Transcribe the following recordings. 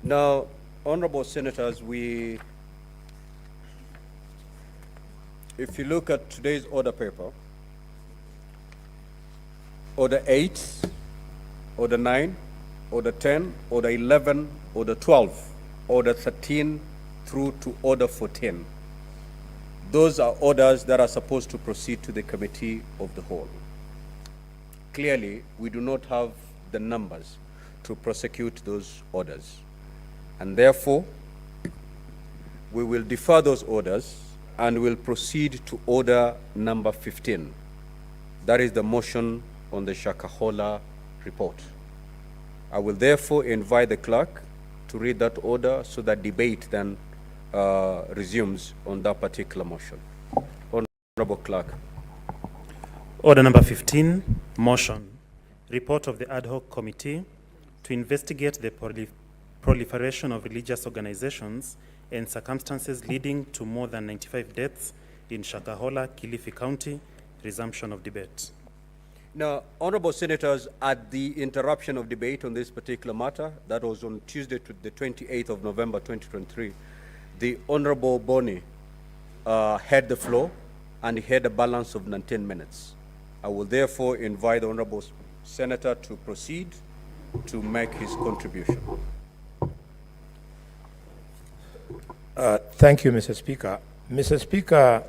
Now, honorable senators, if you look at today's order paper, order 8, order 9, order 10, order 11, order 12, order 13 through to order 14. Those are orders that are supposed to proceed to the committee of the whole. Clearly, we do not have the numbers to prosecute those orders. And therefore, we will defer those orders and will proceed to order number 15. That is the motion on the Shakahola report. I will therefore invite the clerk to read that order so that debate then resumes on that particular motion. Honorable Clerk. Order number 15, motion. Report of the ad hoc committee to investigate the proliferation of religious organizations and circumstances leading to more than 95 deaths in Shakahola, Kilifi County. Resumption of debate. Now, honorable senators, at the interruption of debate on this particular matter, that was on Tuesday, the 28th of November, 2023, the Honorable Boni had the floor and he had a balance of 19 minutes. I will therefore invite the honorable senator to proceed to make his contribution. Thank you, Mr. Speaker. Mr. Speaker,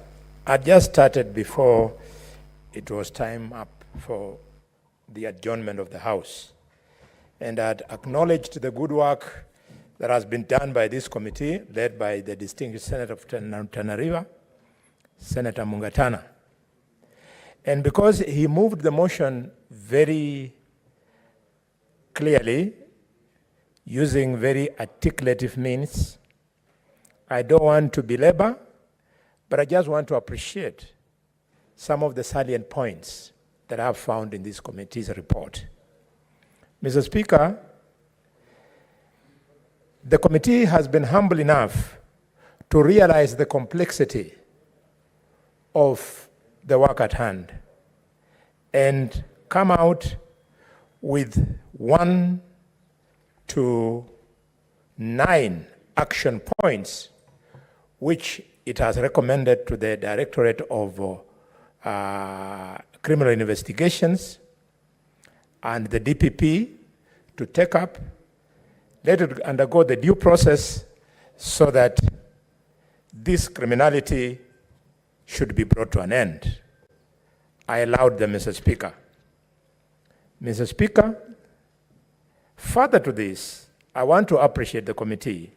I just started before it was time up for the adjournment of the House. And I'd acknowledged the good work that has been done by this committee, led by the distinguished Senator of Tana River, Senator Mungatana. And because he moved the motion very clearly, using very articulative means, I don't want to belabor, but I just want to appreciate some of the salient points that I've found in this committee's report. Mr. Speaker, the committee has been humble enough to realize the complexity of the work at hand and come out with 1 to 9 action points, which it has recommended to the Directorate of Criminal Investigations and the DPP to take up, let it undergo the due process so that this criminality should be brought to an end. I allowed them, Mr. Speaker. Mr. Speaker, further to this, I want to appreciate the committee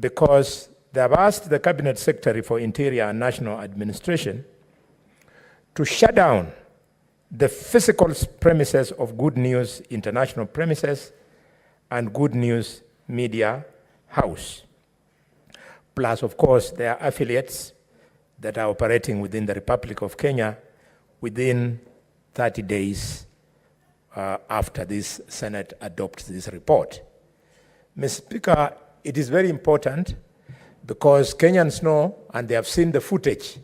because they have asked the Cabinet Secretary for Interior and National Administration to shut down the physical premises of Good News International Premises and Good News Media House. Plus, of course, there are affiliates that are operating within the Republic of Kenya within 30 days after this Senate adopts this report. Mr. Speaker, it is very important because Kenyans know, and they have seen the footage,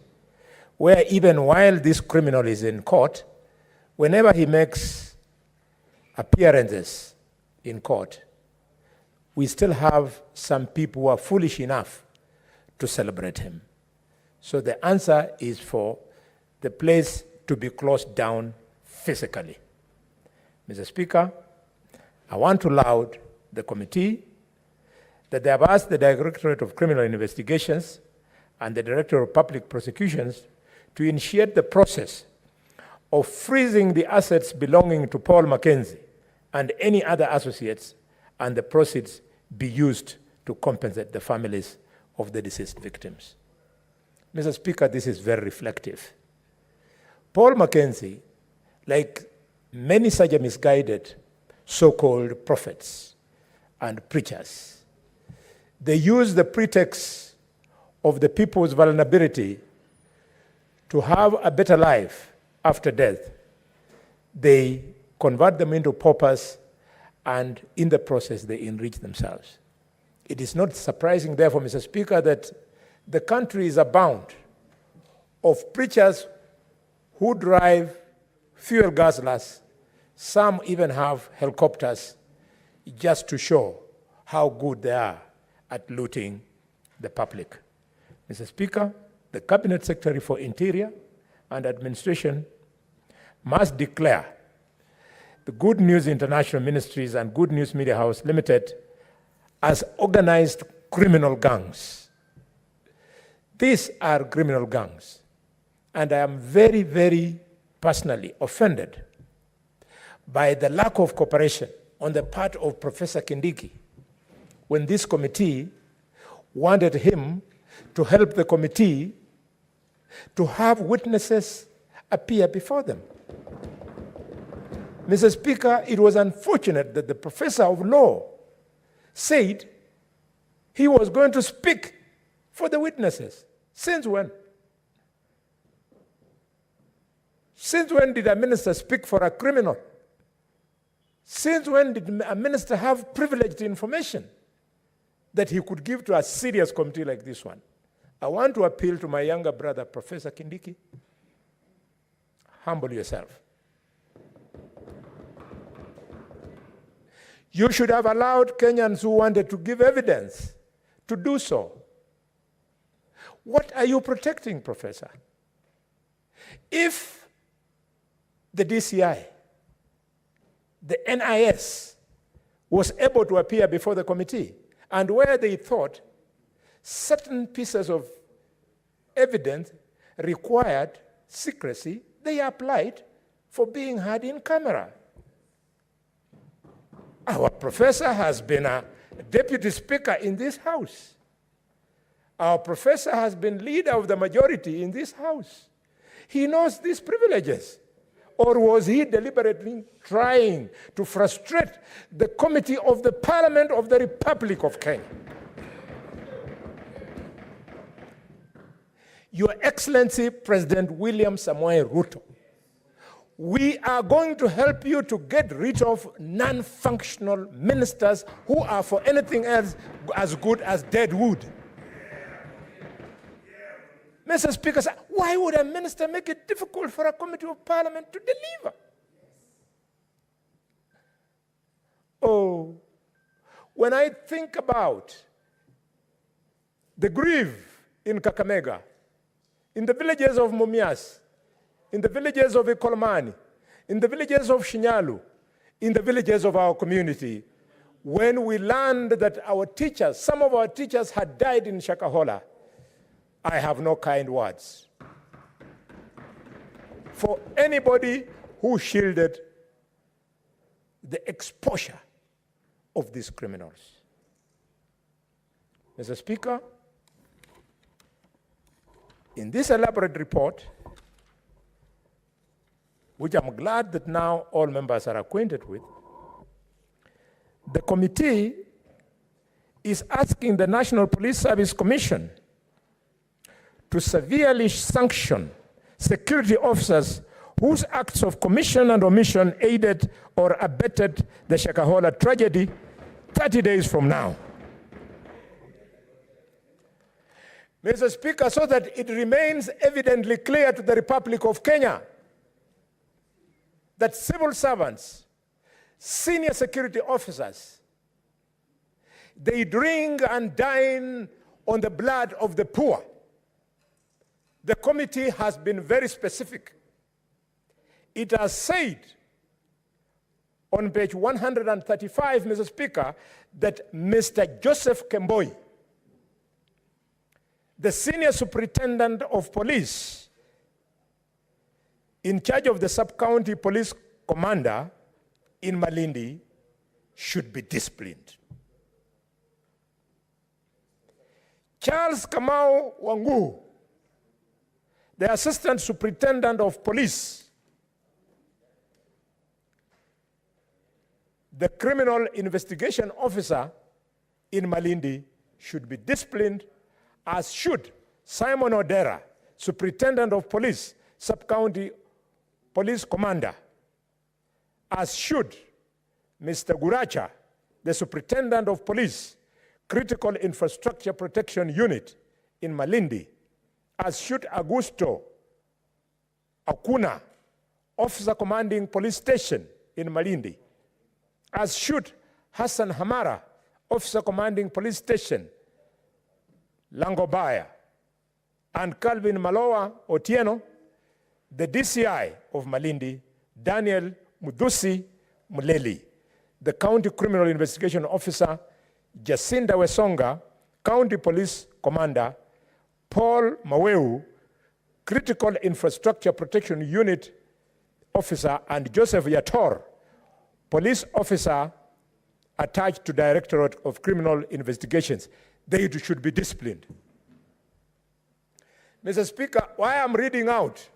where even while this criminal is in court, whenever he makes appearances in court, we still have some people who are foolish enough to celebrate him. So the answer is for the place to be closed down physically. Mr. Speaker, I want to laud the committee that they have asked the Directorate of Criminal Investigations and the Director of Public Prosecutions to initiate the process of freezing the assets belonging to Paul Mackenzie and any other associates, and the proceeds be used to compensate the families of the deceased victims. Mr. Speaker, this is very reflective. Paul Mackenzie, like many such misguided so-called prophets and preachers, they use the pretext of the people's vulnerability to have a better life after death. They convert them into paupers, and in the process, they enrich themselves. It is not surprising, therefore, Mr. Speaker, that the country is abound of preachers who drive fuel guzzlers. Some even have helicopters just to show how good they are at looting the public. Mr. Speaker, the Cabinet Secretary for Interior and Administration must declare the Good News International Ministries and Good News Media House Limited as organized criminal gangs. These are criminal gangs, and I am very, very personally offended by the lack of cooperation on the part of Professor Kindiki when this committee wanted him to help the committee to have witnesses appear before them. Mr. Speaker, it was unfortunate that the professor of law said he was going to speak for the witnesses. Since when? Since when did a minister speak for a criminal? Since when did a minister have privileged information that he could give to a serious committee like this one? I want to appeal to my younger brother, Professor Kindiki. Humble yourself. You should have allowed Kenyans who wanted to give evidence to do so. What are you protecting, Professor? If the DCI, the NIS, was able to appear before the committee, and where they thought certain pieces of evidence required secrecy, they applied for being heard in camera. Our professor has been a deputy speaker in this house. Our professor has been leader of the majority in this house. He knows these privileges. Or was he deliberately trying to frustrate the committee of the Parliament of the Republic of Kenya? Your Excellency, President William Samoei Ruto, we are going to help you to get rid of non-functional ministers who are for anything else as good as dead wood. Mr. Speaker, why would a minister make it difficult for a committee of Parliament to deliver? Oh, when I think about the grief in Kakamega, in the villages of Mumias, in the villages of Ikolmani, in the villages of Shinyalu, in the villages of our community, when we learned that our teachers, some of our teachers had died in Shakahola, I have no kind words for anybody who shielded the exposure of these criminals. Mr. Speaker, in this elaborate report, which I'm glad that now all members are acquainted with, the committee is asking the National Police Service Commission to severely sanction security officers whose acts of commission and omission aided or abetted the Shakahola tragedy 30 days from now. Mr. Speaker, so that it remains evidently clear to the Republic of Kenya that civil servants, senior security officers, they drink and dine on the blood of the poor. The committee has been very specific. It has said on page 135, Mr. Speaker, that Mr. Joseph Kemboi, the senior superintendent of police in charge of the sub-county police commander in Malindi, should be disciplined. Charles Kamau Wangu, the assistant superintendent of police, the criminal investigation officer in Malindi, should be disciplined, as should Simon Odera, superintendent of police, sub-county police commander, as should Mr. Guracha, the superintendent of police, critical infrastructure protection unit in Malindi, as should Augusto Akuna, officer commanding police station in Malindi, as should Hassan Hamara, Officer Commanding Police Station, Langobaya, and Calvin Maloa Otieno, the DCI of Malindi, Daniel Mudusi Muleli, the County Criminal Investigation Officer, Jacinda Wesonga, County Police Commander, Paul Maweu, Critical Infrastructure Protection Unit Officer, and Joseph Yator, Police Officer attached to Directorate of Criminal Investigations. They should be disciplined. Mr. Speaker, why I'm reading out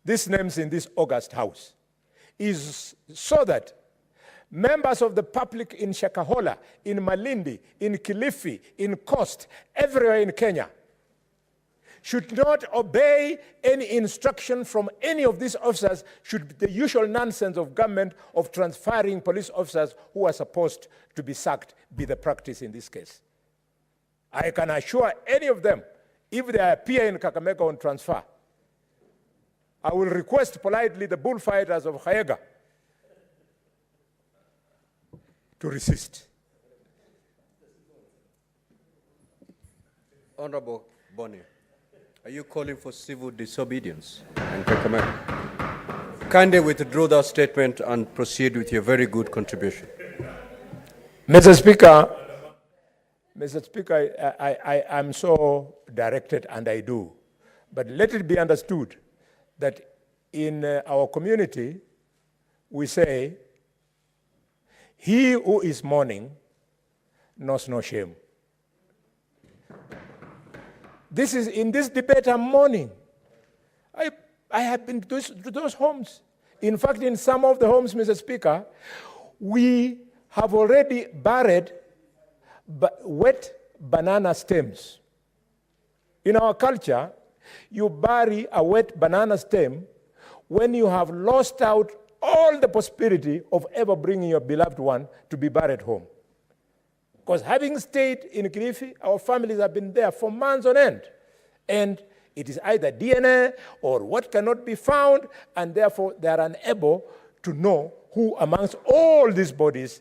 these names in this august house is so that members of the public in Shakahola, in Malindi, in Kilifi, in Coast, everywhere in Kenya, should not obey any instruction from any of these officers, should the usual nonsense of government of transferring police officers who are supposed to be sacked be the practice in this case. I can assure any of them, if they appear in Kakamega on transfer, I will request politely the bullfighters of Khaega to resist. Honorable Boni, are you calling for civil disobedience in Kakamega? Kindly withdraw that statement and proceed with your very good contribution. Mr. Speaker, I am so directed, and I do. But let it be understood that in our community, we say, he who is mourning knows no shame. This is, in this debate, I'm mourning. I have been to those homes. In fact, in some of the homes, Mr. Speaker, we have already buried wet banana stems. In our culture, you bury a wet banana stem when you have lost out all the possibility of ever bringing your beloved one to be buried home. Because having stayed in Kilifi, our families have been there for months on end. And it is either DNA or what cannot be found, and therefore they are unable to know who amongst all these bodies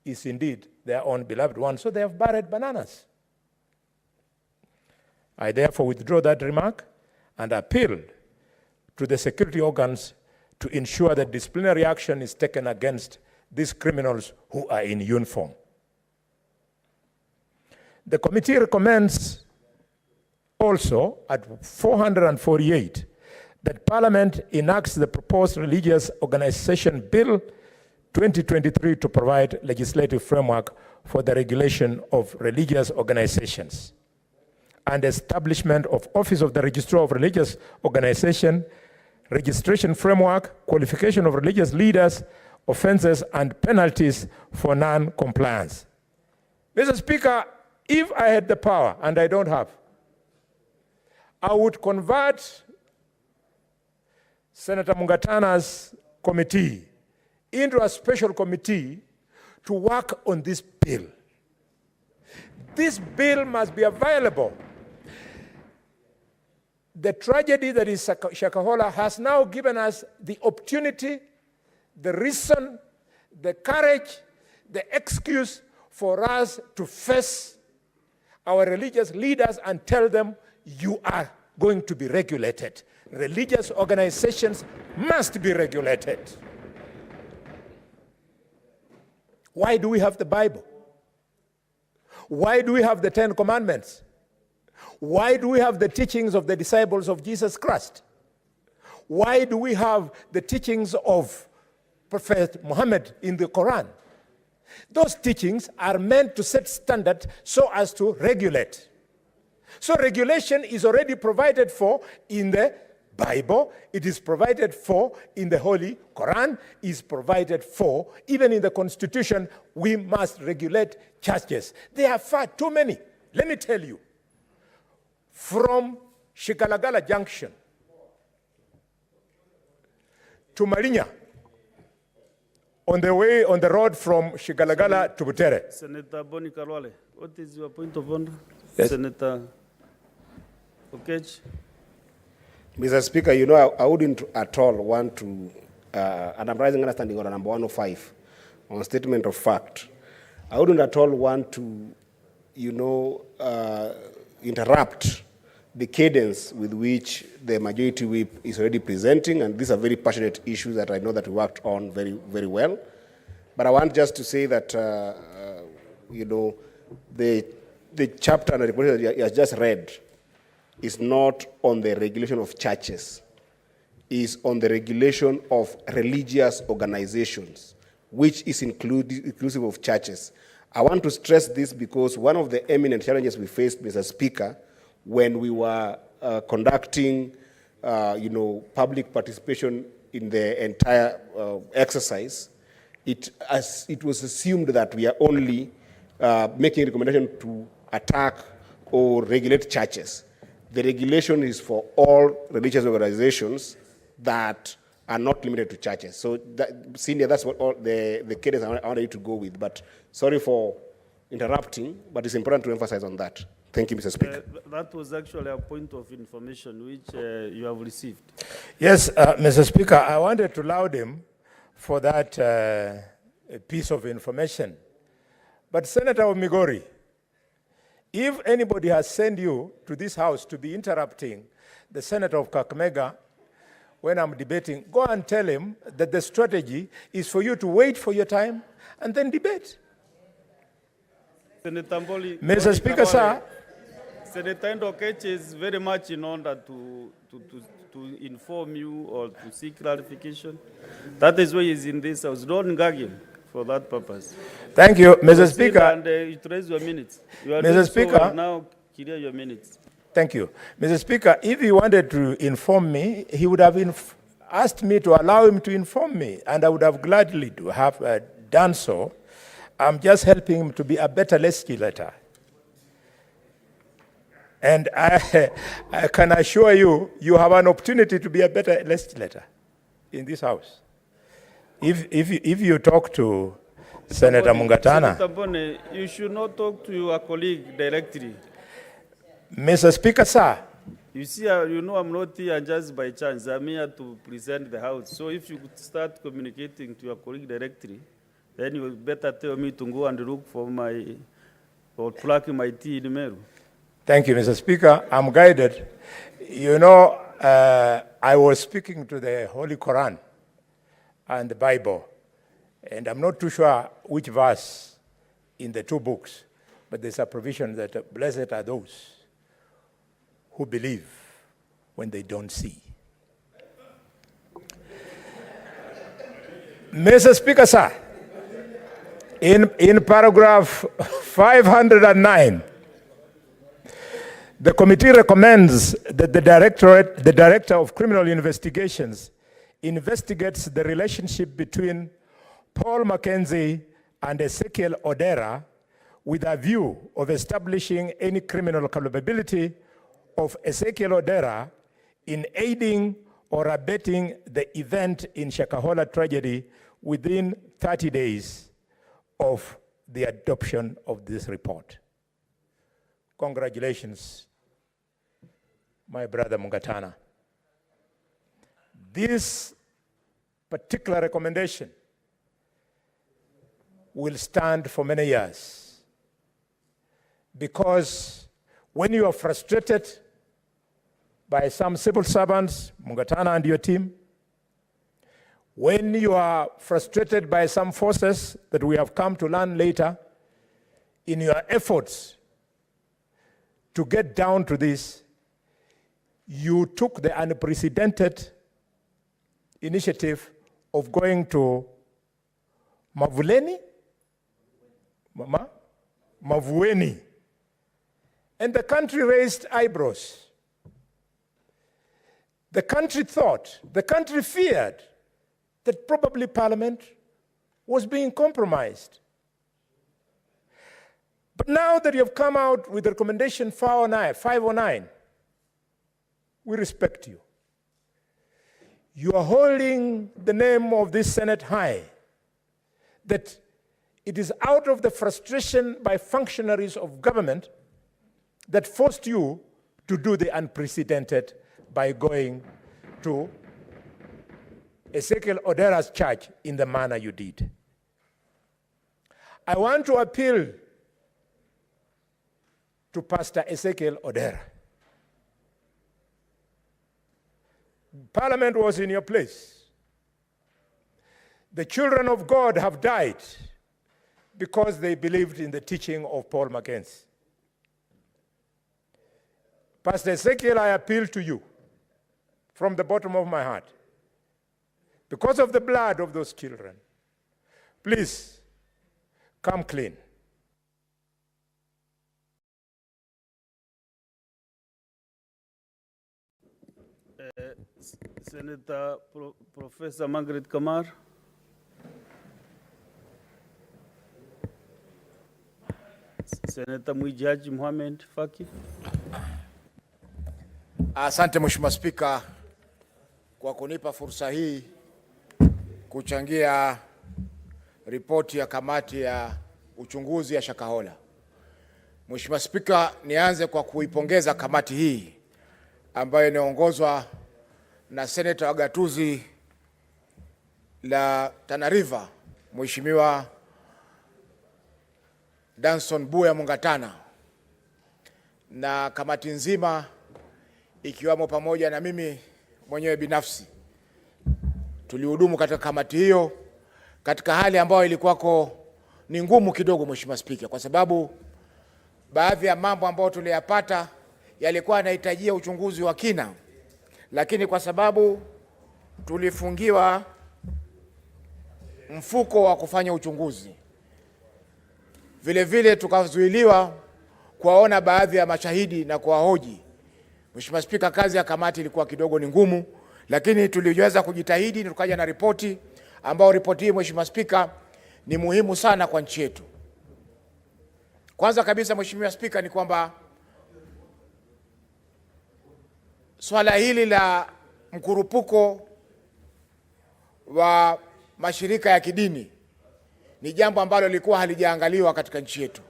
is indeed their own beloved one. So they have buried bananas. I therefore withdraw that remark and appeal to the security organs to ensure that disciplinary action is taken against these criminals who are in uniform. The committee recommends also at 448 that Parliament enacts the proposed Religious Organization Bill 2023 to provide legislative framework for the regulation of religious organizations and establishment of Office of the Registrar of Religious Organization, registration framework, qualification of religious leaders, offenses, and penalties for non-compliance. Mr. Speaker, if I had the power, and I don't have, I would convert Senator Mungatana's committee into a special committee to work on this bill. This bill must be available. The tragedy that is Shakahola has now given us the opportunity, the reason, the courage, the excuse for us to face our religious leaders and tell them, you are going to be regulated. Religious organizations must be regulated. Why do we have the Bible? Why do we have the 10 Commandments? Why do we have the teachings of the disciples of Jesus Christ? Why do we have the teachings of Prophet Muhammad in the Quran? Those teachings are meant to set standards so as to regulate. So regulation is already provided for in the Bible, it is provided for in the Holy Quran, is provided for even in the Constitution. We must regulate churches. There are far too many. Let me tell you, from Shigalagala Junction to Marinya, on the road from Shigalagala to Butere. Senator Boni Karwale, what is your point of order? Yes. Senator Okech. Mr. Speaker, you know, I wouldn't at all want to, and I'm raising understanding order number 105 on statement of fact. I wouldn't at all want to, interrupt the cadence with which the majority whip is already presenting, and these are very passionate issues that I know that we worked on very, very well. But I want just to say that, the chapter and the report that you have just read is not on the regulation of churches, is on the regulation of religious organizations, which is inclusive of churches. I want to stress this because one of the eminent challenges we faced, Mr. Speaker, when we were conducting, public participation in the entire exercise, it was assumed that we are only making a recommendation to attack or regulate churches. The regulation is for all religious organizations that are not limited to churches. So, Senior, that's what all the cadence I wanted you to go with. But sorry for interrupting, but it's important to emphasize on that. Thank you, Mr. Speaker. That was actually a point of information which you have received. Yes, Mr. Speaker, I wanted to laud him for that piece of information. But Senator Migori, if anybody has sent you to this house to be interrupting the Senator of Kakamega when I'm debating, go and tell him that the strategy is for you to wait for your time and then debate. Senator Mboli, Mr. Speaker, sir. Senator Ndokeche is very much in order to inform you or to seek clarification. That is why he's in this house. Don't gag him for that purpose. Thank you, Mr. Speaker. And you raise your minutes. You are Mr. Speaker. So now clear your minutes. Thank you. Mr. Speaker, if he wanted to inform me, he would have asked me to allow him to inform me, and I would have gladly to have done so. I'm just helping him to be a better legislator. And I can assure you, you have an opportunity to be a better legislator in this house. If you talk to Senator Mungatana. Senator Boni, you should not talk to your colleague directly. Mr. Speaker, sir. You see, I'm not here just by chance. I'm here to present the House. So if you could start communicating to your colleague directly, then you better tell me to go and look for or plug my tea in Meru. Thank you, Mr. Speaker. I'm guided. I was speaking to the Holy Quran and the Bible, and I'm not too sure which verse in the two books, but there's a provision that blessed are those who believe when they don't see. Mr. Speaker, sir, in paragraph 509, the committee recommends that the Director of Criminal Investigations investigates the relationship between Paul Mackenzie and Ezekiel Odera with a view of establishing any criminal culpability of Ezekiel Odera in aiding or abetting the event in Shakahola tragedy within 30 days of the adoption of this report. Congratulations, my brother Mungatana. This particular recommendation will stand for many years, because when you are frustrated by some civil servants, Mungatana and your team, when you are frustrated by some forces that we have come to learn later, in your efforts to get down to this, you took the unprecedented initiative of going to Mavueni, and the country raised eyebrows. The country thought, the country feared that probably Parliament was being compromised. But now that you have come out with recommendation 509, we respect you. You are holding the name of this Senate high, that it is out of the frustration by functionaries of government that forced you to do the unprecedented by going to Ezekiel Odera's church in the manner you did. I want to appeal to Pastor Ezekiel Odera. Parliament was in your place. The children of God have died because they believed in the teaching of Paul Mackenzie. Pastor Ezekiel, I appeal to you from the bottom of my heart. Because of the blood of those children, please come clean. Senator Professor Margaret Kamar. Senator Mwijaji Mohamed Faki. Asante Mheshimiwa Spika kwa kunipa fursa hii kuchangia ripoti ya kamati ya uchunguzi ya Shakahola. Mheshimiwa Spika, nianze kwa kuipongeza kamati hii ambayo inaongozwa na Senator wa gatuzi la Tana River, Mheshimiwa Danson Buya Mungatana, na kamati nzima ikiwamo pamoja na mimi mwenyewe binafsi. Tulihudumu katika kamati hiyo katika hali ambayo ilikuwako ni ngumu kidogo, Mheshimiwa Spika, kwa sababu baadhi ya mambo ambayo tuliyapata yalikuwa yanahitajia uchunguzi wa kina, lakini kwa sababu tulifungiwa mfuko wa kufanya uchunguzi, vile vile tukazuiliwa kuwaona baadhi ya mashahidi na kuwahoji. Mheshimiwa Spika, kazi ya kamati ilikuwa kidogo ni ngumu, lakini tuliweza kujitahidi na tukaja na ripoti ambayo ripoti hii, Mheshimiwa Spika, ni muhimu sana kwa nchi yetu. Kwanza kabisa, Mheshimiwa Spika, ni kwamba swala hili la mkurupuko wa mashirika ya kidini ni jambo ambalo lilikuwa halijaangaliwa katika nchi yetu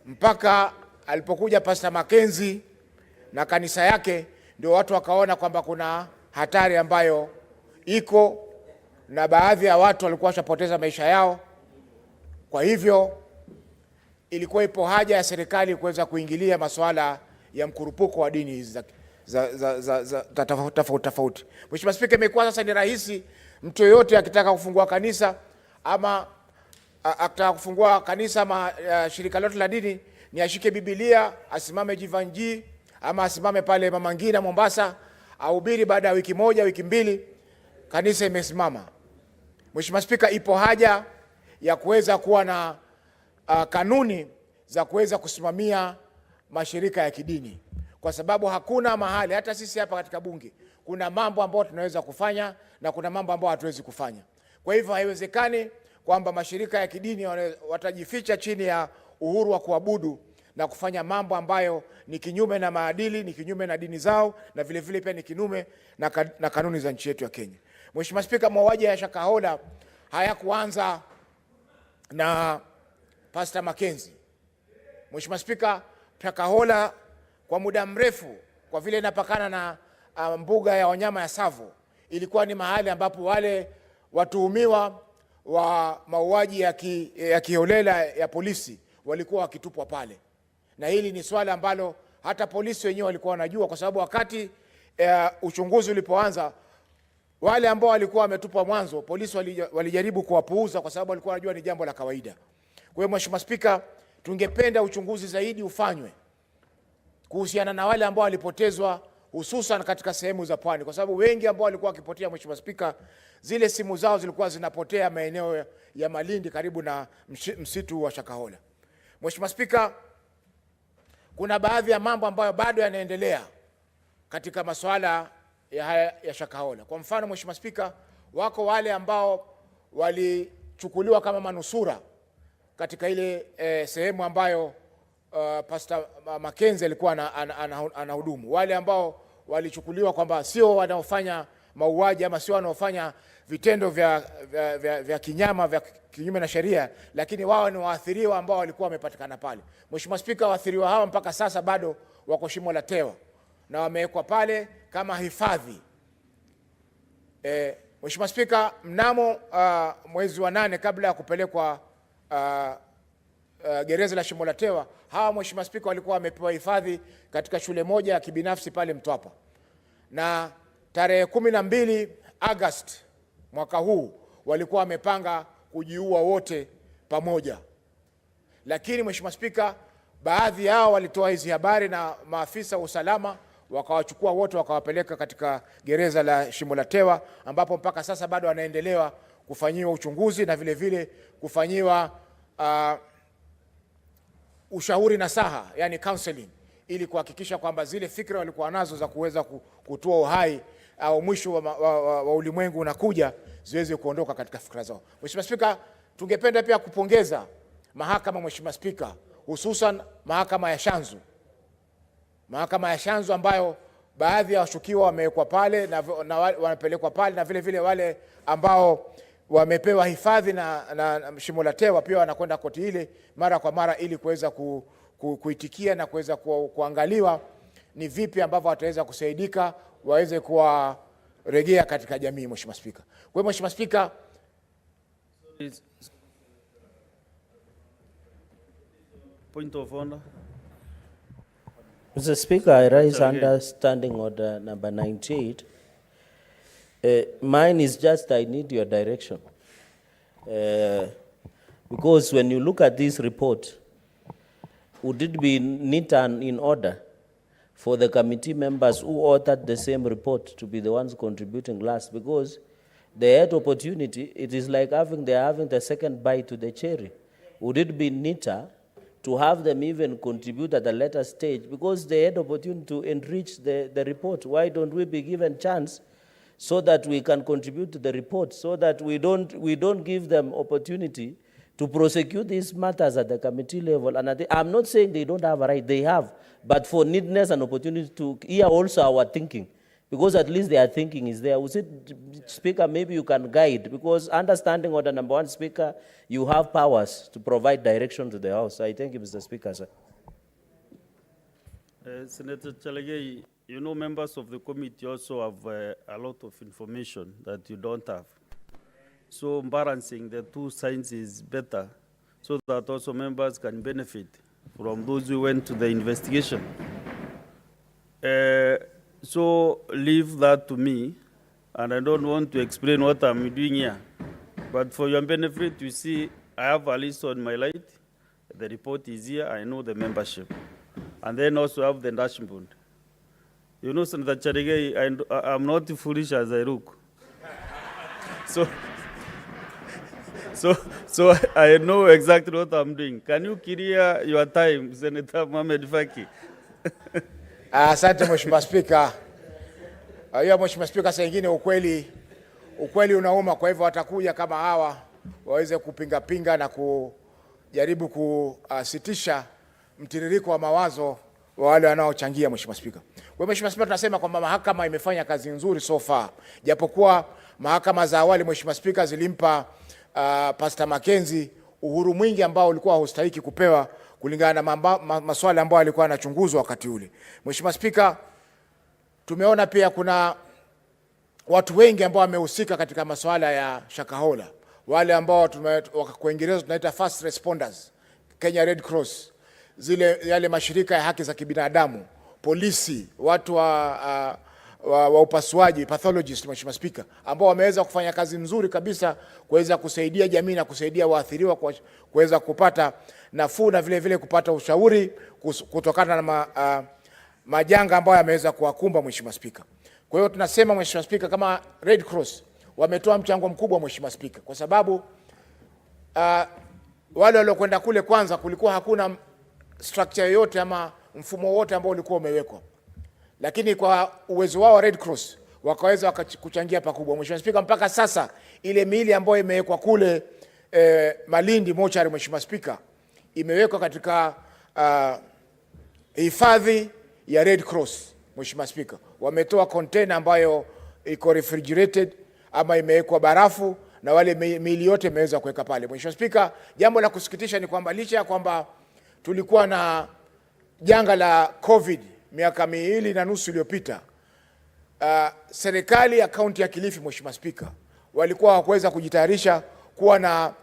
mpaka alipokuja Pastor Mackenzie na kanisa yake, ndio watu wakaona kwamba kuna hatari ambayo iko na baadhi ya watu walikuwa washapoteza maisha yao. Kwa hivyo ilikuwa ipo haja ya serikali kuweza kuingilia masuala ya mkurupuko wa dini hizi za tofauti. Mheshimiwa Spika, imekuwa sasa ni rahisi mtu yoyote akitaka kufungua kanisa ama akitaka kufungua kanisa ama shirika lote la dini, ni ashike Biblia, asimame Jivanji ama asimame pale Mama Ngina Mombasa, ahubiri, baada ya wiki moja wiki mbili kanisa imesimama. Mheshimiwa Spika, ipo haja ya kuweza kuwa na kanuni za kuweza kusimamia mashirika ya kidini, kwa sababu hakuna mahali, hata sisi hapa katika bunge, kuna mambo ambayo tunaweza kufanya na kuna mambo ambayo hatuwezi kufanya. Kwa hivyo haiwezekani kwamba mashirika ya kidini watajificha chini ya uhuru wa kuabudu na kufanya mambo ambayo ni kinyume na maadili, ni kinyume na dini zao, na vile vile pia ni kinyume na kanuni za nchi yetu ya Kenya. Mheshimiwa Spika, mauaji ya Shakahola hayakuanza na Pastor Mackenzie. Mheshimiwa Spika, Shakahola kwa muda mrefu, kwa vile inapakana na mbuga ya wanyama ya Tsavo, ilikuwa ni mahali ambapo wale watuhumiwa wa mauaji ya kiholela ya polisi walikuwa wakitupwa pale. Na hili ni swala ambalo hata polisi wenyewe walikuwa wanajua, kwa sababu wakati uchunguzi ulipoanza, wale ambao walikuwa wametupwa mwanzo, polisi walijaribu kuwapuuza kwa sababu walikuwa wanajua ni jambo la kawaida. Kwa hiyo Mheshimiwa Spika, tungependa uchunguzi zaidi ufanywe kuhusiana na wale ambao walipotezwa, hususan katika sehemu za pwani, kwa sababu wengi ambao walikuwa wakipotea, Mheshimiwa Spika, zile simu zao zilikuwa zinapotea maeneo ya Malindi karibu na msitu wa Shakahola. Mheshimiwa Spika, kuna baadhi ya mambo ambayo bado yanaendelea katika masuala ya Shakahola. Kwa mfano, Mheshimiwa Spika, wako wale ambao walichukuliwa kama manusura katika ile sehemu ambayo Pastor Mackenzie alikuwa anahudumu. Wale ambao walichukuliwa kwamba sio wanaofanya mauaji ama sio wanaofanya vitendo vya kinyama vya kinyume na sheria, lakini wao ni waathiriwa ambao walikuwa wamepatikana pale. Mheshimiwa Spika, waathiriwa hawa mpaka sasa bado wako shimo la tewa na wamewekwa pale kama hifadhi. Mheshimiwa Spika, mnamo mwezi wa 8 kabla ya kupelekwa gereza la Shimo la Tewa, hawa Mheshimiwa Spika walikuwa wamepewa hifadhi katika shule moja ya kibinafsi pale Mtwapa, na tarehe 12 Agosti mwaka huu walikuwa wamepanga kujiua wote pamoja, lakini Mheshimiwa Spika, baadhi yao walitoa hizi habari na maafisa wa usalama wakawachukua wote wakawapeleka katika gereza la Shimo la Tewa, ambapo mpaka sasa bado wanaendelea kufanyiwa uchunguzi na vile vile kufanyiwa ushauri nasaha, yani counseling, ili kuhakikisha kwamba zile fikra walikuwa nazo za kuweza kutoa uhai au mwisho wa ulimwengu unakuja ziweze kuondoka katika fikra zao. Mheshimiwa Spika, tungependa pia kupongeza mahakama, Mheshimiwa Spika, hususan mahakama ya Shanzu. Mahakama ya Shanzu ambayo baadhi ya washukiwa wamewekwa pale na wanapelekwa pale, na vile vile wale ambao wamepewa hifadhi na Shimo la Tewa pia wanakwenda koti ile mara kwa mara ili kuweza kuitikia na kuweza kuangaliwa ni vipi ambavyo wataweza kusaidika waweze kuwarejea katika jamii. Mheshimiwa Spika, kwa hiyo Mheshimiwa Spika, point of order. Mr. Speaker, I raise under Standing Order number 98. Mine is just I need your direction. Because when you look at this report, would it be neat and in order for the committee members who authored the same report to be the ones contributing last? Because they had opportunity, it is like they're having the second bite to the cherry. Would it be neater to have them even contribute at a later stage, because they had opportunity to enrich the report? Why don't we be given chance so that we can contribute to the report, so that we don't give them opportunity to prosecute these matters at the committee level? And I'm not saying they don't have a right, they have, but for neatness and opportunity to hear also our thinking, because at least their thinking is there. Was it, Speaker, maybe you can guide, because understanding order number 1, Speaker, you have powers to provide direction to the House. I thank you, Mr. Speaker, sir. Senator Chalagay, you know, members of the committee also have a lot of information that you don't have. So balancing the two sides is better, so that also members can benefit from those who went to the investigation. So leave that to me, and I don't want to explain what I'm doing here. But for your benefit, you see, I have a list on my light. The report is here. I know the membership. And then also have the dashboard. You know, Senator Charigay, I'm not foolish as I look. So I know exactly what I'm doing. Can you clear your time, Senator Mohamed Faki? Asante Mheshimiwa Spika. Hiyo Mheshimiwa Spika, saa nyingine ukweli unauma, kwa hivyo watakuja kama hawa waweze kupinga na kujaribu kusitisha mtiririko wa mawazo wa wale wanaochangia. Mheshimiwa Spika, kwa Mheshimiwa Spika, tunasema kwamba mahakama imefanya kazi nzuri so far, japokuwa mahakama za awali Mheshimiwa Spika zilimpa Pastor MATIANG'I uhuru mwingi ambao ulikuwa haustahiki kupewa kulingana na maswala ambayo alikuwa anachunguzwa wakati ule. Mheshimiwa Spika, tumeona pia kuna watu wengi ambao wamehusika katika masuala ya Shakahola, wale ambao kwa Kiingereza tunaita first responders, Kenya Red Cross, yale mashirika ya haki za kibinadamu, polisi, watu wa upasuaji, pathologists, Mheshimiwa Spika, ambao wameweza kufanya kazi nzuri kabisa kuweza kusaidia jamii na kusaidia waathiriwa kuweza kupata nafuu na vile vile kupata ushauri kutokana na majanga ambayo yameweza kuwakumba. Mheshimiwa Spika, kwa hiyo tunasema Mheshimiwa Spika, kama Red Cross wametoa mchango mkubwa Mheshimiwa Spika, kwa sababu wale waliokwenda kule, kwanza kulikuwa hakuna structure yoyote ama mfumo wote ambao ulikuwa umewekwa, lakini kwa uwezo wao Red Cross wakaweza kuchangia pakubwa. Mheshimiwa Spika, mpaka sasa ile miili ambayo imewekwa kule Malindi mochari, Mheshimiwa Spika, imewekwa katika hifadhi ya Red Cross. Mheshimiwa Spika, wametoa container ambayo iko refrigerated ama imewekwa barafu, na wale miili yote imeweza kuweka pale. Mheshimiwa Spika, jambo la kusikitisha ni kwamba licha ya kwamba tulikuwa na janga la COVID miaka 2.5 iliyopita, serikali ya kaunti ya Kilifi, Mheshimiwa Spika, walikuwa hawakuweza kujitayarisha kuwa na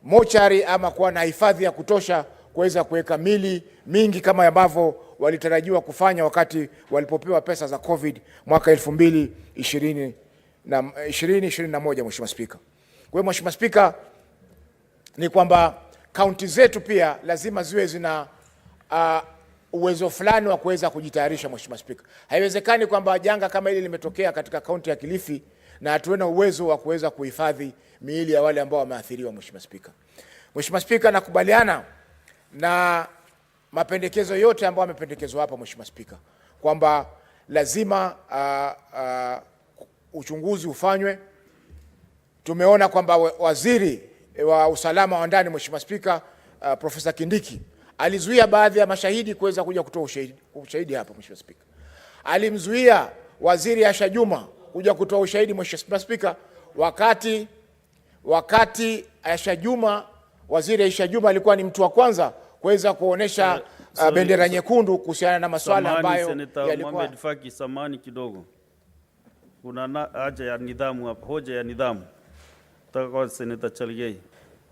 mochari ama kuwa na hifadhi ya kutosha kuweza kuweka mili mingi kama ambavyo walitarajiwa kufanya wakati walipopewa pesa za COVID mwaka 2021, Mheshimiwa Spika. Kwa hiyo Mheshimiwa Spika, ni kwamba kaunti zetu pia lazima ziwe zina uwezo fulani wa kuweza kujitayarisha. Mheshimiwa Spika, haiwezekani kwamba janga kama hili limetokea katika kaunti ya Kilifi na hatuena uwezo wa kuweza kuhifadhi miili ya wale ambao wameathiriwa. Mheshimiwa Spika. Mheshimiwa Spika, nakubaliana na mapendekezo yote ambayo yamependekezwa hapa Mheshimiwa Spika, kwamba lazima uchunguzi ufanywe. Tumeona kwamba waziri wa usalama wa ndani Mheshimiwa Spika, Profesa Kindiki alizuia baadhi ya mashahidi kuweza kuja kutoa ushahidi hapa Mheshimiwa Spika. Alimzuia waziri Asha Juma kuja kutoa ushahidi Mheshimiwa Spika, wakati waziri Asha Juma alikuwa ni mtu wa kwanza kuweza kuonesha bendera nyekundu kuhusiana na masuala ambayo yalikuwa. Mohamed Faki, samani kidogo. Kuna haja ya nidhamu hapa, hoja ya nidhamu. Kwa Senator Chelgei.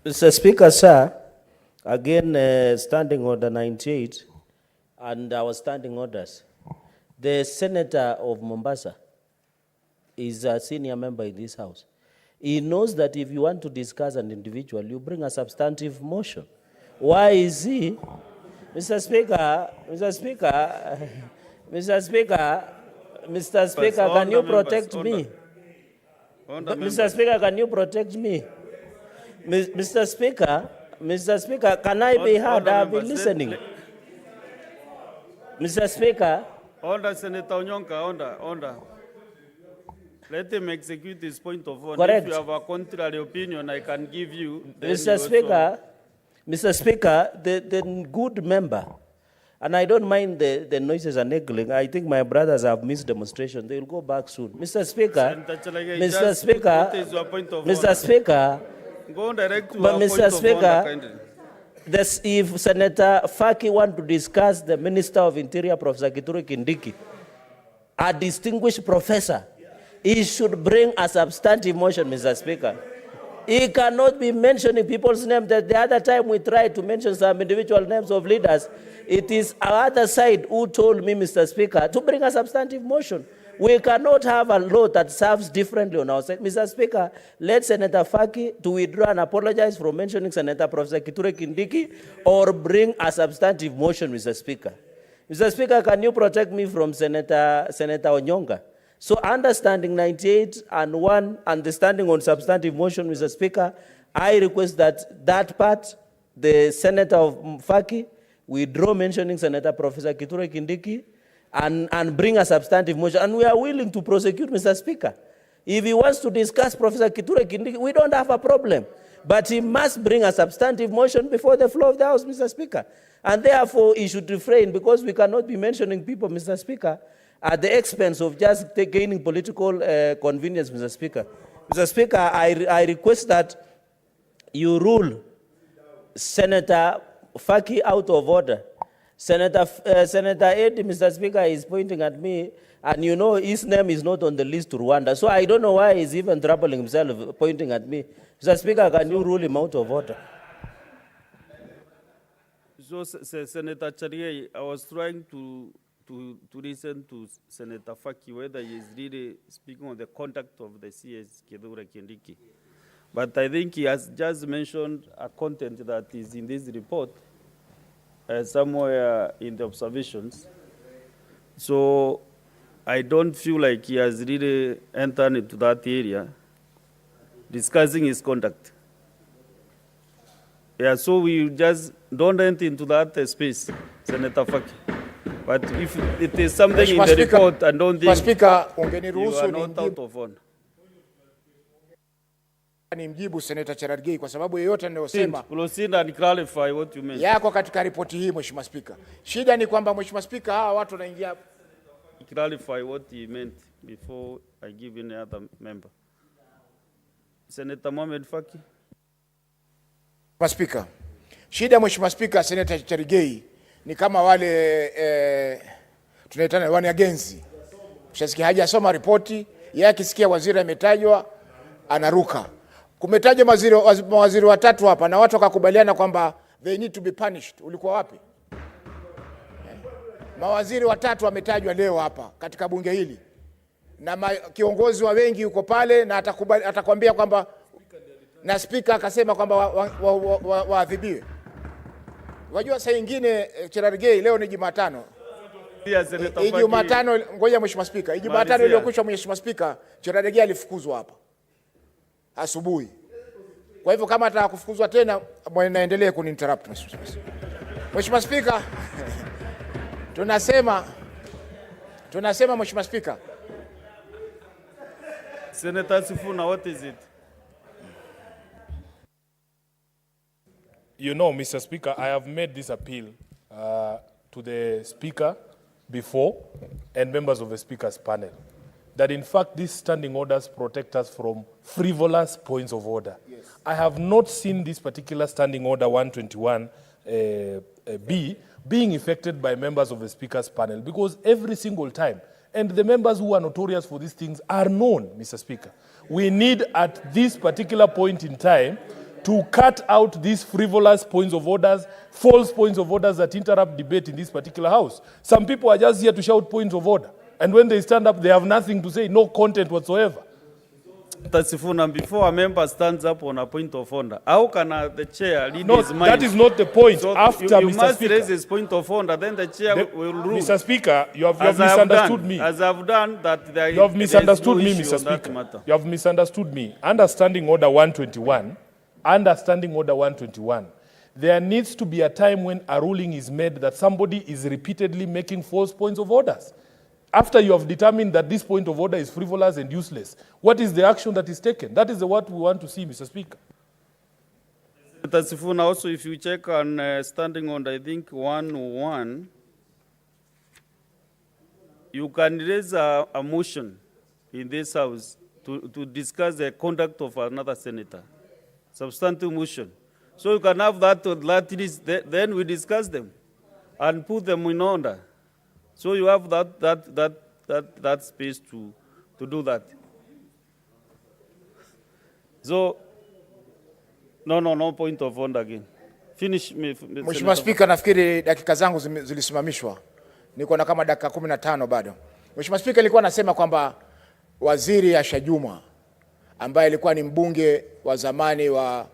Mr. Speaker, sir, again standing order 98 and our standing orders. The Senator of Mombasa is a senior member in this House. He knows that if you want to discuss an individual, you bring a substantive motion. Why is he? Mr. Speaker, can you protect me? Mr. Speaker, can you protect me? Mr. Speaker, can I be heard? I've been listening. Mr. Speaker. Order, Senator Onyonka, order. Let him execute his point of order. Correct. If you have a contrary opinion, I can give you. Mr. Speaker, the good member, and I don't mind the noises and echoing. I think my brothers have missed demonstration. They will go back soon. Mr. Speaker, go direct to but our Mr. point Speaker, of order, if Senator Faki want to discuss the Minister of Interior, Professor Kithure Kindiki, a distinguished professor, he should bring a substantive motion, Mr. Speaker. He cannot be mentioning people's names. That the other time we tried to mention some individual names of leaders, it is our other side who told me, Mr. Speaker, to bring a substantive motion. We cannot have a law that serves differently on our side. Mr. Speaker, let Senator Faki to withdraw and apologize for mentioning Senator Professor Kithure Kindiki or bring a substantive motion, Mr. Speaker. Mr. Speaker, can you protect me from Senator Onyonka? So understanding 98 and 1 and the standing on substantive motion, Mr. Speaker, I request that part, the Senator of Faki, withdraw mentioning Senator Professor Kithure Kindiki and bring a substantive motion. And we are willing to prosecute, Mr. Speaker. If he wants to discuss Professor Kithure Kindiki, we don't have a problem. But he must bring a substantive motion before the floor of the House, Mr. Speaker. And therefore, he should refrain, because we cannot be mentioning people, Mr. Speaker, at the expense of just gaining political convenience, Mr. Speaker. Mr. Speaker, I request that you rule Senator Faki out of order. Senator Eddie, Mr. Speaker, is pointing at me, and you know his name is not on the list to Rwanda. So I don't know why he's even troubling himself, pointing at me. Mr. Speaker, can you rule him out of order? So, Senator Chariei, I was trying to listen to Senator Faki, whether he is really speaking on the conduct of the CS Kithure Kindiki. But I think he has just mentioned a content that is in this report, somewhere in the observations. So I don't feel like he has really entered into that area, discussing his conduct. Yeah, so we just don't enter into that space, Senator Faki. But if it is something in the report, I don't think you are not out of order. Nimjibu Senator Cherargei kwa sababu yeyote anayosema proceed and clarify what you meant. Yako katika ripoti hii, Mheshimiwa Spika. Shida ni kwamba Mheshimiwa Spika, hawa watu wanaingia. Clarify what he meant before I give any other member. Senator Mohamed Faki. Mheshimiwa Spika. Shida Mheshimiwa Spika, Senator Cherargei ni kama wale tunaitana wanagenzi. Mshasikia hajasoma ripoti, yeye akisikia waziri ametajwa anaruka. Kumetaja mawaziri watatu hapa na watu wakakubaliana kwamba they need to be punished. Ulikuwa wapi? Mawaziri watatu wametajwa leo hapa katika bunge hili, na kiongozi wa wengi yuko pale na atakwambia kwamba, na spika akasema kwamba waadhibiwe. Wajua saa nyingine Cherargei, leo ni Jumatano. Jumatano, ngoja Mheshimiwa Spika, Jumatano iliyokwisha Mheshimiwa Spika, Cherargei alifukuzwa hapa asubuhi. Kwa hivyo kama ataka kufukuzwa tena, naendelee kuninterrupt Mheshimiwa Spika. Tunasema Mheshimiwa Spika. Senator Sifuna, what is it? You know, Mr. Speaker, I have made this appeal to the Speaker before and members of the Speaker's panel, that in fact these standing orders protect us from frivolous points of order. Yes. I have not seen this particular standing order 121 B being effected by members of the Speaker's panel, because every single time, and the members who are notorious for these things are known, Mr. Speaker. We need at this particular point in time to cut out these frivolous points of orders, false points of orders that interrupt debate in this particular house. Some people are just here to shout points of order, and when they stand up, they have nothing to say, no content whatsoever. Sifuna, before a member stands up on a point of order, how can the chair lead his mind? That is not the point. So After you Mr. must Speaker, raise his point of order, then the chair will rule. Mr. Speaker, you have misunderstood me. As I've done that, there you have misunderstood me, no Mr. Speaker. You have misunderstood me. Understanding Order 121, there needs to be a time when a ruling is made that somebody is repeatedly making false points of orders. After you have determined that this point of order is frivolous and useless, what is the action that is taken? That is what we want to see, Mr. Speaker. Mr. Sifuna, also if you check on standing order, I think 101, you can raise a motion in this house to discuss the conduct of another senator. Substantive motion. So you can have that then we discuss them and put them in order. So you have that space to do that. So no point of order again. Finish me. Mheshimiwa Spika, nafikiri dakika zangu zilisimamishwa. Niko na kama dakika 15 bado. Mheshimiwa Spika, nilikuwa nasema kwamba Waziri Asha Juma ambaye alikuwa ni mbunge wa zamani wa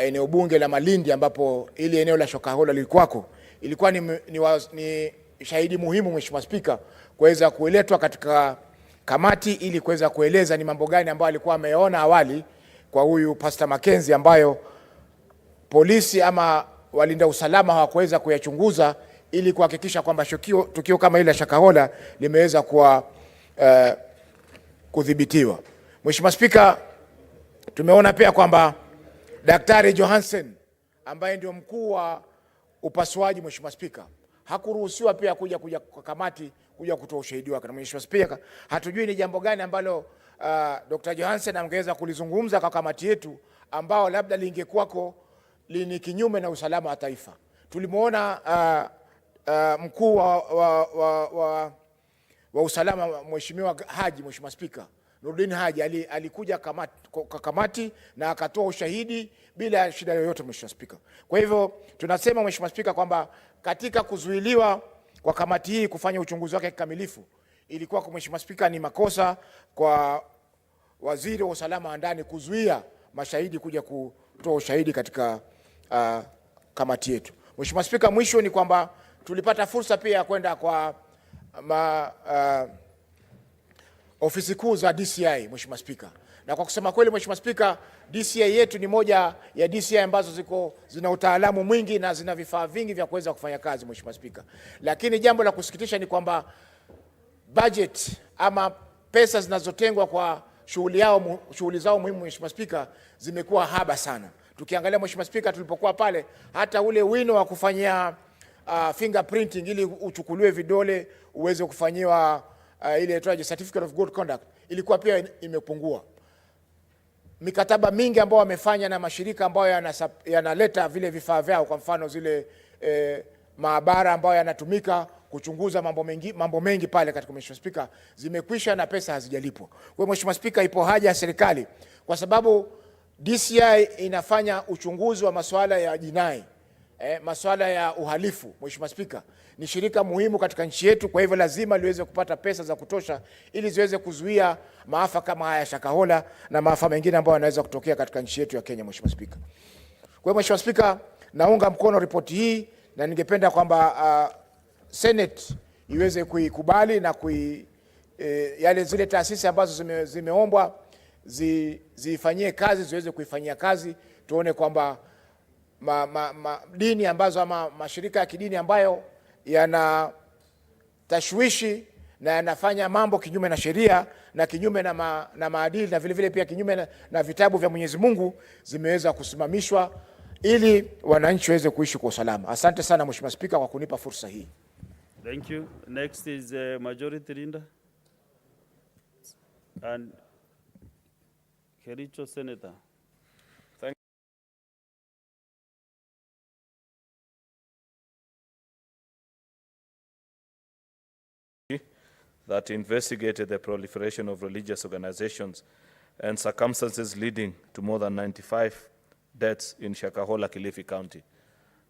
eneo bunge la Malindi, ambapo ili eneo la Shokahola lilikuwako, ilikuwa ni shahidi muhimu Mheshimiwa Spika kuweza kueletwa katika kamati ili kuweza kueleza ni mambo gani ambayo alikuwa ameona awali kwa huyu Pastor Mackenzie, ambayo polisi ama walinda usalama hawakuweza kuyachunguza ili kuhakikisha kwamba tukio kama ile la Shokahola limeweza kuwa kudhibitiwa. Mheshimiwa Spika, tumeona pia kwamba Daktari Johansen ambaye ndio mkuu wa upasuaji, Mheshimiwa Spika, hakuruhusiwa pia kuja kwa kamati kuja kutoa ushahidi wake. Na Mheshimiwa Spika, hatujui ni jambo gani ambalo Dr. Johansen angeweza kulizungumza kwa kamati yetu ambao labda lingekuwako ni kinyume na usalama wa taifa. Tulimuona mkuu wa usalama Mheshimiwa Haji, Mheshimiwa Spika, Nurdin Haji alikuja kwa kamati na akatoa ushahidi bila shida yoyote, Mheshimiwa Spika. Kwa hivyo tunasema Mheshimiwa Spika kwamba katika kuzuiliwa kwa kamati hii kufanya uchunguzi wake kikamilifu, ilikuwa kwa Mheshimiwa Spika ni makosa kwa waziri wa usalama wa ndani kuzuia mashahidi kuja kutoa ushahidi katika kamati yetu. Mheshimiwa Spika, mwisho ni kwamba tulipata fursa pia ya kwenda kwa ofisi kuu za DCI, Mheshimiwa Spika. Na kwa kusema kweli Mheshimiwa Spika, DCI yetu ni moja ya DCI ambazo zina utaalamu mwingi na zina vifaa vingi vya kuweza kufanya kazi, Mheshimiwa Spika. Lakini jambo la kusikitisha ni kwamba budget ama pesa zinazotengwa kwa shughuli zao muhimu, Mheshimiwa Spika, zimekuwa haba sana. Tukiangalia Mheshimiwa Spika, tulipokuwa pale, hata ule wino wa kufanyia fingerprinting ili uchukuliwe vidole uweze kufanyiwa ile certificate of good conduct ilikuwa pia imepungua. Mikataba mingi ambayo wamefanya na mashirika ambayo yanaleta vile vifaa vyao, kwa mfano zile maabara ambayo yanatumika kuchunguza mambo mengi pale katika, Mheshimiwa Spika, zimekwisha na pesa hazijalipwa. Kwa hiyo Mheshimiwa Spika, ipo haja ya serikali, kwa sababu DCI inafanya uchunguzi wa masuala ya jinai, masuala ya uhalifu. Mheshimiwa Spika, ni shirika muhimu katika nchi yetu, kwa hivyo lazima liweze kupata pesa za kutosha ili ziweze kuzuia maafa kama haya Shakahola na maafa mengine ambayo yanaweza kutokea katika nchi yetu ya Kenya. Mheshimiwa Spika, kwa hiyo Mheshimiwa Spika, naunga mkono ripoti hii na ningependa kwamba Senate iweze kuikubali na yale zile taasisi ambazo zimeombwa zifanyie kazi, ziweze kuifanyia kazi. Tuone kwamba dini ambazo ama mashirika ya kidini ambayo yana tashwishi na yanafanya mambo kinyume na sheria na kinyume na maadili na vile vile pia kinyume na vitabu vya Mwenyezi Mungu zimeweza kusimamishwa ili wananchi waweze kuishi kwa usalama. Asante sana Mheshimiwa Spika kwa kunipa fursa hii. Thank you. Next is Majority Leader and Kericho Senator. That investigated the proliferation of religious organizations and circumstances leading to more than 95 deaths in Shakahola, Kilifi County.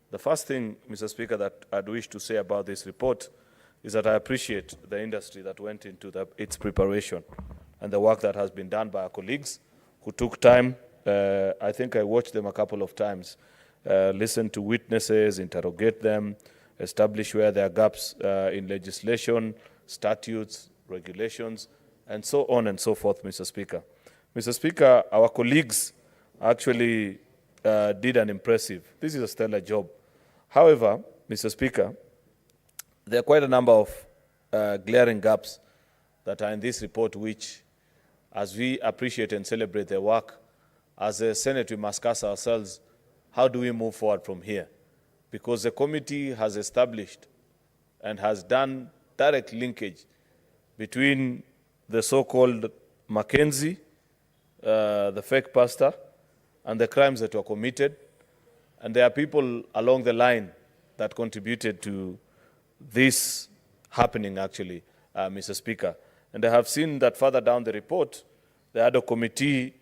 The first thing, Mr. Speaker, that I'd wish to say about this report is that I appreciate the industry that went into its preparation and the work that has been done by our colleagues who took time. I think I watched them a couple of times, listen to witnesses, interrogate them, establish where there are gaps in legislation, statutes, regulations, and so on and so forth, Mr. Speaker. Mr. Speaker, our colleagues actually did an impressive, this is a stellar job. However, Mr. Speaker, there are quite a number of glaring gaps that are in this report which, as we appreciate and celebrate their work, as a Senate, we must ask ourselves, how do we move forward from here? Because the committee has established and has done direct linkage between the so-called MATIANG'I, the fake pastor, and the crimes that were committed. And there are people along the line that contributed to this happening, actually, Mr. Speaker. And I have seen that further down the report, the ad hoc committee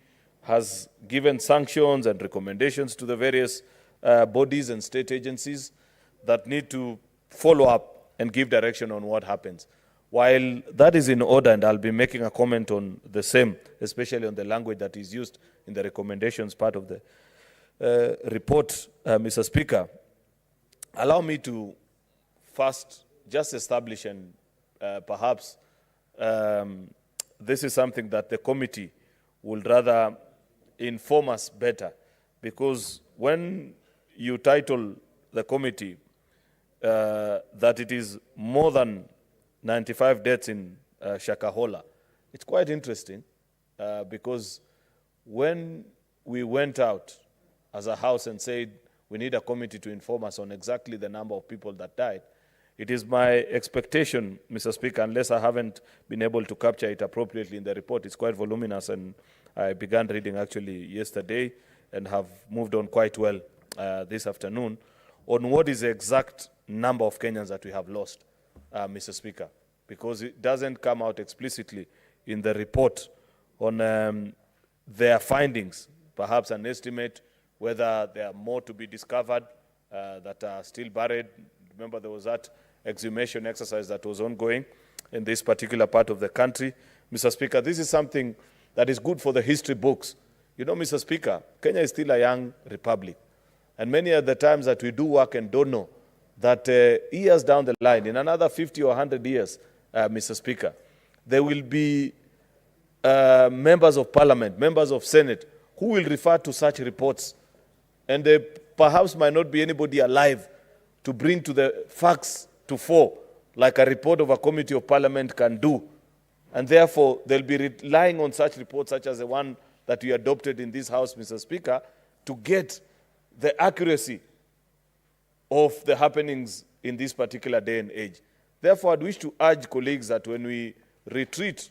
has given sanctions and recommendations to the various bodies and state agencies that need to follow up and give direction on what happens. While that is in order, and I'll be making a comment on the same, especially on the language that is used in the recommendations part of the report, Mr. Speaker, allow me to first just establish and perhaps this is something that the committee will rather inform us better, because when you title the committee that it is more than 95 deaths in Shakahola, it's quite interesting because when we went out as a house and said we need a committee to inform us on exactly the number of people that died, it is my expectation, Mr. Speaker, unless I haven't been able to capture it appropriately in the report, it's quite voluminous, and I began reading actually yesterday and have moved on quite well this afternoon on what is the exact number of Kenyans that we have lost, Mr. Speaker, because it doesn't come out explicitly in the report on their findings, perhaps an estimate whether there are more to be discovered that are still buried. Remember, there was that exhumation exercise that was ongoing in this particular part of the country. Mr. Speaker, this is something that is good for the history books. You know, Mr. Speaker, Kenya is still a young republic. And many of the times that we do work and don't know that years down the line, in another 50 or 100 years, Mr. Speaker, there will be members of parliament, members of Senate, who will refer to such reports. And there perhaps might not be anybody alive to bring to the facts to fore, like a report of a committee of parliament can do. And therefore, they'll be relying on such reports, such as the one that we adopted in this House, Mr. Speaker, to get the accuracy of the happenings in this particular day and age. Therefore, I'd wish to urge colleagues that when we retreat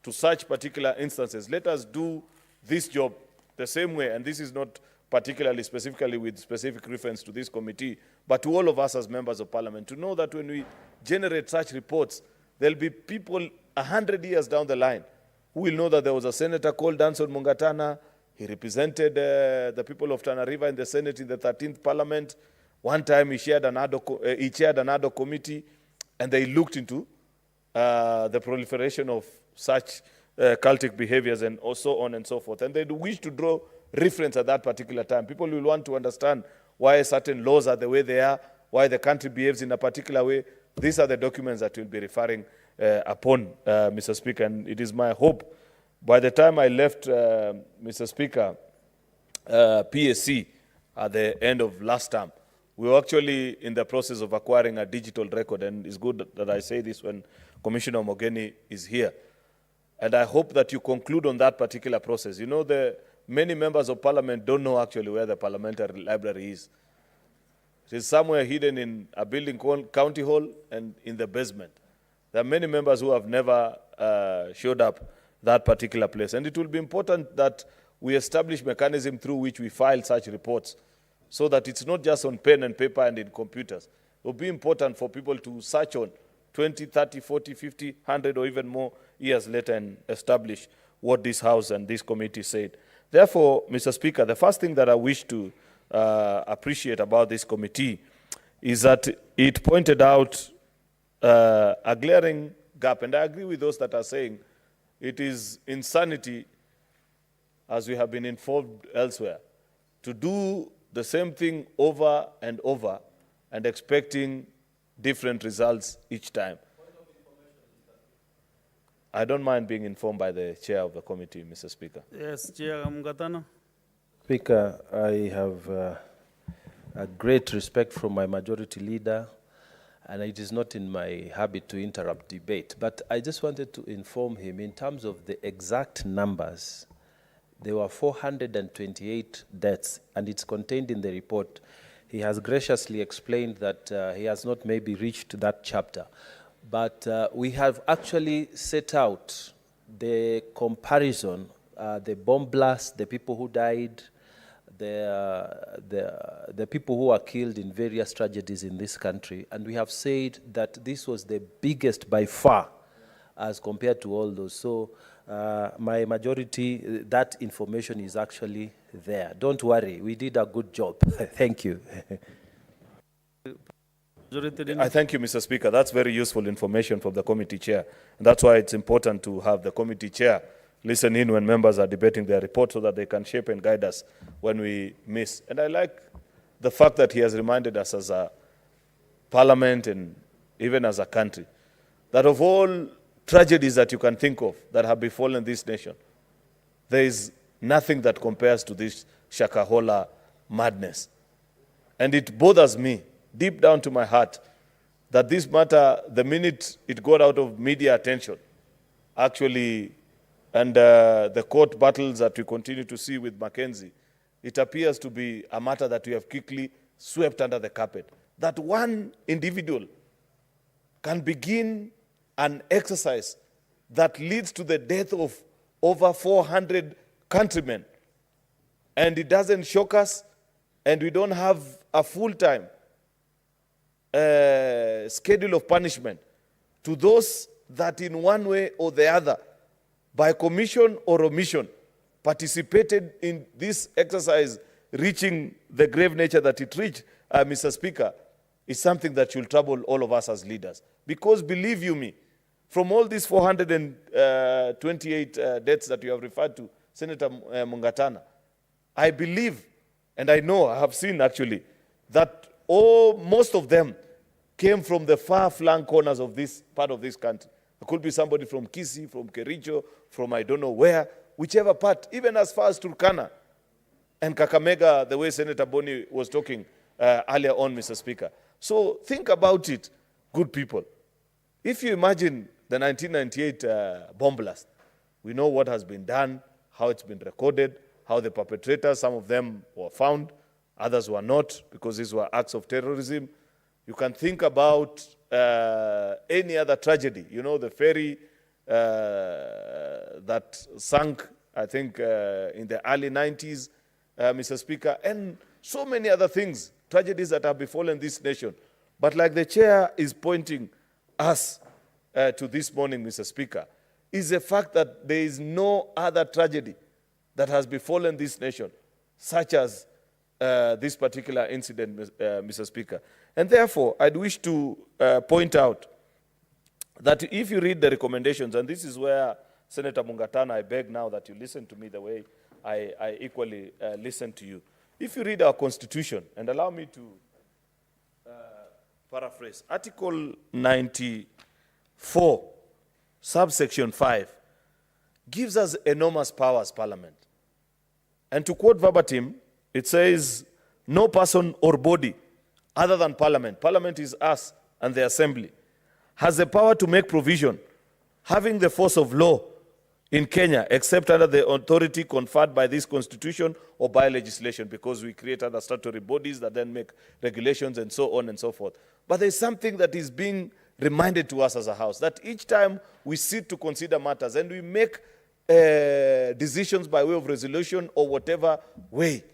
to such particular instances, let us do this job the same way, and this is not particularly specifically with specific reference to this committee, but to all of us as members of parliament, to know that when we generate such reports, there'll be people 100 years down the line who will know that there was a senator called Danson Mungatana, He represented the people of Tana River in the Senate in the 13th Parliament. One time he chaired another committee, and they looked into the proliferation of such cultic behaviors and so on and so forth. And they wish to draw reference at that particular time. People will want to understand why certain laws are the way they are, why the country behaves in a particular way. These are the documents that we'll be referring upon, Mr. Speaker. And it is my hope, by the time I left, Mr. Speaker, PSC at the end of last term, we were actually in the process of acquiring a digital record, and it's good that I say this when Commissioner Mogeni is here. And I hope that you conclude on that particular process. You know, many members of parliament don't know actually where the parliamentary library is. It is somewhere hidden in a building called County Hall and in the basement. There are many members who have never showed up that particular place. And it will be important that we establish mechanism through which we file such reports, so that it's not just on pen and paper and in computers. It will be important for people to search on 20, 30, 40, 50, 100, or even more years later and establish what this House and this committee said. Therefore, Mr. Speaker, the first thing that I wish to appreciate about this committee is that it pointed out a glaring gap. And I agree with those that are saying it is insanity, as we have been informed elsewhere, to do the same thing over and over and expecting different results each time. I don't mind being informed by the chair of the committee, Mr. Speaker. Yes, Chair Mungatana. Speaker, I have a great respect for my majority leader, and it is not in my habit to interrupt debate. But I just wanted to inform him in terms of the exact numbers. There were 428 deaths, and it's contained in the report. He has graciously explained that he has not maybe reached that chapter. But we have actually set out the comparison, the bomb blast, the people who died, the people who were killed in various tragedies in this country. And we have said that this was the biggest by far as compared to all those. So my majority, that information is actually there. Don't worry, we did a good job. Thank you. I thank you, Mr. Speaker. That's very useful information from the committee chair. And that's why it's important to have the committee chair listen in when members are debating their report, so that they can shape and guide us when we miss. And I like the fact that he has reminded us as a parliament and even as a country that of all tragedies that you can think of that have befallen this nation, there is nothing that compares to this Shakahola madness. And it bothers me deep down to my heart that this matter, the minute it got out of media attention, actually, and the court battles that we continue to see with MATIANG'I, it appears to be a matter that we have quickly swept under the carpet. That one individual can begin an exercise that leads to the death of over 400 countrymen, and it doesn't shock us, and we don't have a full-time schedule of punishment to those that in one way or the other, by commission or omission, participated in this exercise reaching the grave nature that it reached, Mr. Speaker, is something that will trouble all of us as leaders. Because believe you me, from all these 428 deaths that you have referred to, Senator Mungatana, I believe, and I know, I have seen actually, that most of them came from the far-flung corners of this part of this country. It could be somebody from Kisii, from Kericho, from I don't know where, whichever part, even as far as Turkana and Kakamega, the way Senator Boni was talking earlier on, Mr. Speaker. So think about it, good people. If you imagine the 1998 bomb blast, we know what has been done, how it's been recorded, how the perpetrators, some of them were found, others were not, because these were acts of terrorism. You can think about any other tragedy. You know, the ferry that sank, I think, in the early 90s, Mr. Speaker, and so many other things, tragedies that have befallen this nation. But like the chair is pointing us to this morning, Mr. Speaker, is the fact that there is no other tragedy that has befallen this nation, such as this particular incident, Mr. Speaker. And therefore, I'd wish to point out that if you read the recommendations, and this is where Senator Mungatana, I beg now that you listen to me the way I equally listen to you. If you read our Constitution, and allow me to paraphrase, Article 94, subsection 5, gives us enormous power as Parliament. And to quote verbatim, it says, no person or body other than Parliament, Parliament is us and the Assembly, has the power to make provision having the force of law in Kenya, except under the authority conferred by this Constitution or by legislation, because we create other statutory bodies that then make regulations and so on and so forth. But there's something that is being reminded to us as a House, that each time we sit to consider matters and we make decisions by way of resolution or whatever way,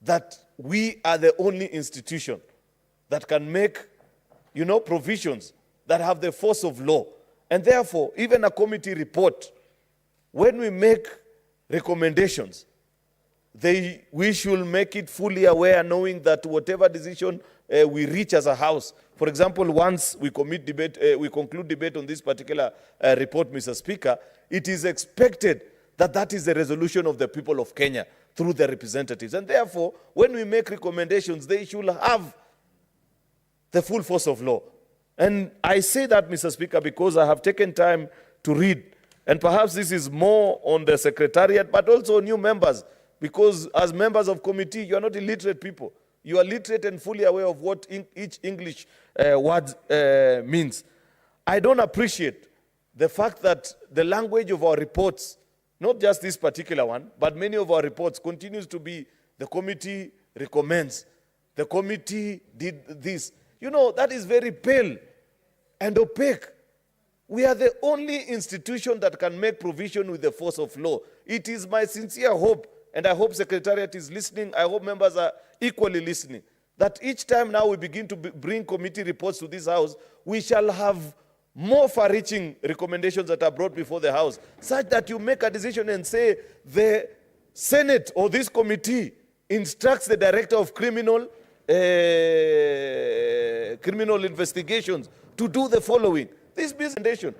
that we are the only institution that can make, provisions that have the force of law. And therefore, even a committee report, when we make recommendations, we should make it fully aware, knowing that whatever decision we reach as a House, for example, once we conclude debate on this particular report, Mr. Speaker, it is expected that that is the resolution of the people of Kenya through their representatives. And therefore, when we make recommendations, they should have the full force of law. And I say that, Mr. Speaker, because I have taken time to read, and perhaps this is more on the Secretariat, but also new members, because as members of committee, you are not illiterate people. You are literate and fully aware of what each English word means. I don't appreciate the fact that the language of our reports, not just this particular one, but many of our reports continues to be the committee recommends, the committee did this. That is very pale and opaque. We are the only institution that can make provision with the force of law. It is my sincere hope, and I hope Secretariat is listening, I hope members are equally listening, that each time now we begin to bring committee reports to this House, we shall have more far-reaching recommendations that are brought before the House, such that you make a decision and say the Senate or this committee instructs the Director of Criminal investigations to do the following. This presentation.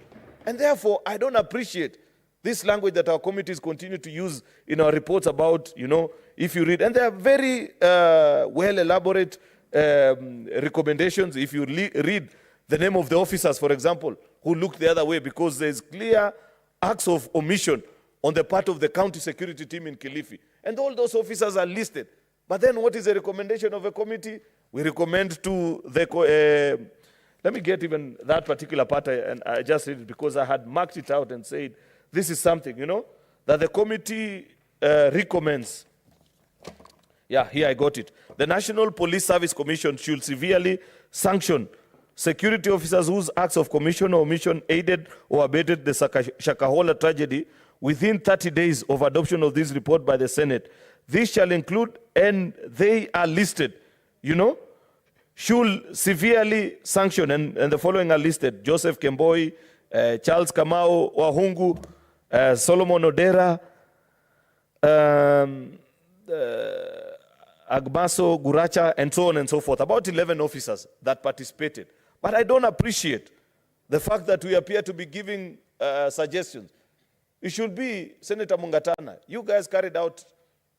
And therefore, I don't appreciate this language that our committees continue to use in our reports about, if you read, and they are very well elaborate recommendations. If you read the name of the officers, for example, who looked the other way, because there's clear acts of omission on the part of the county security team in Kilifi. And all those officers are listed. But then what is the recommendation of a committee? We recommend to the, let me get even that particular part, and I just read it because I had marked it out and said, this is something, that the committee recommends. Yeah, here I got it. The National Police Service Commission should severely sanction security officers whose acts of commission or omission aided or abetted the Shakahola tragedy within 30 days of adoption of this report by the Senate. This shall include, and they are listed, should severely sanction, and the following are listed: Joseph Kemboi, Charles Kamau Wahungu, Solomon Odera, Agbaso Guracha, and so on and so forth. About 11 officers that participated. But I don't appreciate the fact that we appear to be giving suggestions. It should be, Senator Mungatana, you guys carried out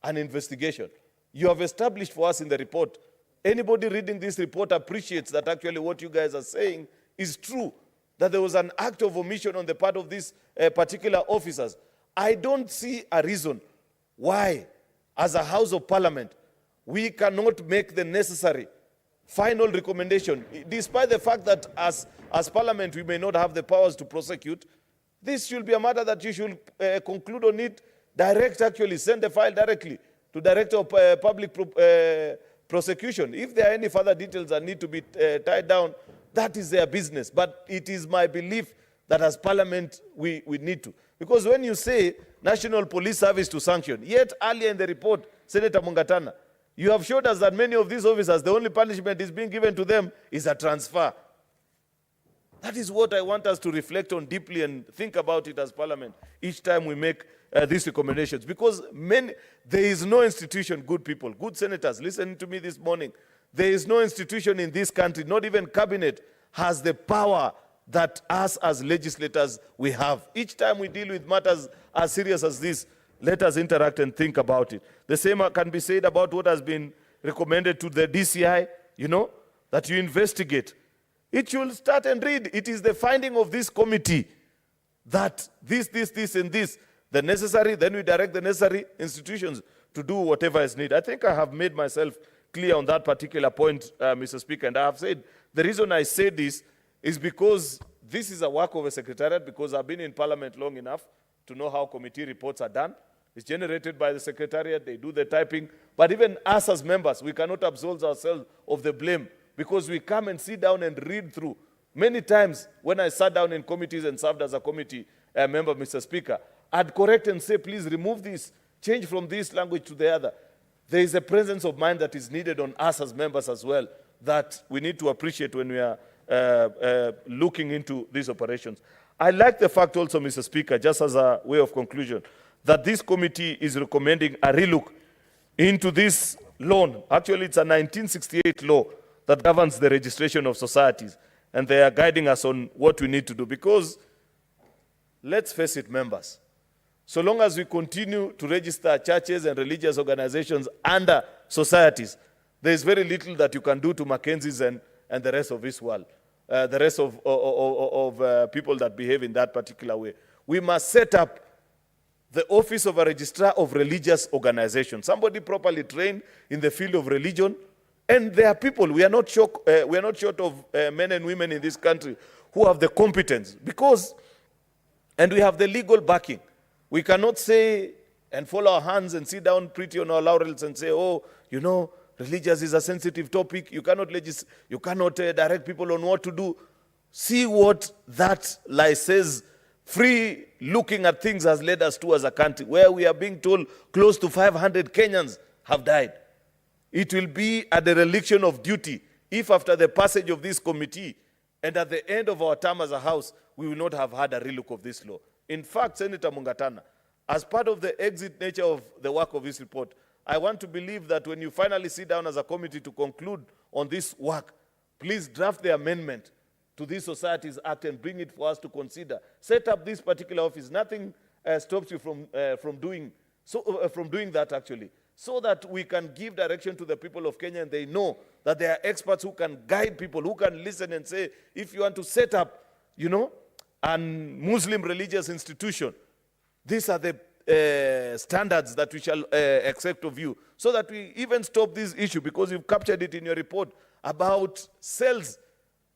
an investigation. You have established for us in the report. Anybody reading this report appreciates that actually what you guys are saying is true, that there was an act of omission on the part of these particular officers. I don't see a reason why, as a House of Parliament, we cannot make the necessary final recommendation, despite the fact that as Parliament we may not have the powers to prosecute. This should be a matter that you should conclude on it, send the file directly to Director of Public Prosecution. If there are any further details that need to be tied down, that is their business. But it is my belief that as Parliament we need to. Because when you say National Police Service to sanction, yet earlier in the report, Senator Mungatana, you have showed us that many of these officers, the only punishment is being given to them is a transfer. That is what I want us to reflect on deeply and think about it as Parliament each time we make these recommendations. Because there is no institution, good people, good senators, listen to me this morning. There is no institution in this country, not even cabinet, has the power that us as legislators we have. Each time we deal with matters as serious as this, let us interact and think about it. The same can be said about what has been recommended to the DCI, that you investigate. It should start and read. It is the finding of this committee that this, and this, the necessary, then we direct the necessary institutions to do whatever is needed. I think I have made myself clear on that particular point, Mr. Speaker, and I have said, the reason I say this is because this is a work of a secretariat, because I've been in Parliament long enough to know how committee reports are done. It's generated by the secretariat, they do the typing, but even us as members, we cannot absolve ourselves of the blame, because we come and sit down and read through. Many times when I sat down in committees and served as a committee member, Mr. Speaker, I'd correct and say, please remove this, change from this language to the other. There is a presence of mind that is needed on us as members as well, that we need to appreciate when we are looking into these operations. I like the fact also, Mr. Speaker, just as a way of conclusion, that this committee is recommending a relook into this loan. Actually, it's a 1968 law that governs the registration of societies, and they are guiding us on what we need to do. Because, let's face it, members, so long as we continue to register churches and religious organizations under societies, there is very little that you can do to Mackenzie's and the rest of this world, the rest of people that behave in that particular way. We must set up the office of a registrar of religious organizations, somebody properly trained in the field of religion. And there are people, we are not short of men and women in this country who have the competence, and we have the legal backing. We cannot say and fold our hands and sit down pretty on our laurels and say, oh, religious is a sensitive topic. You cannot direct people on what to do. See what that lie says. Free looking at things has led us to as a country, where we are being told close to 500 Kenyans have died. It will be a dereliction of duty if after the passage of this committee and at the end of our term as a House, we will not have had a relook of this law. In fact, Senator Mungatana, as part of the exit nature of the work of this report, I want to believe that when you finally sit down as a committee to conclude on this work, please draft the amendment to this Societies Act and bring it for us to consider. Set up this particular office. Nothing stops you from doing that, actually, so that we can give direction to the people of Kenya, and they know that there are experts who can guide people, who can listen and say, if you want to set up, a Muslim religious institution, these are the standards that we shall accept of you, so that we even stop this issue, because you've captured it in your report about cells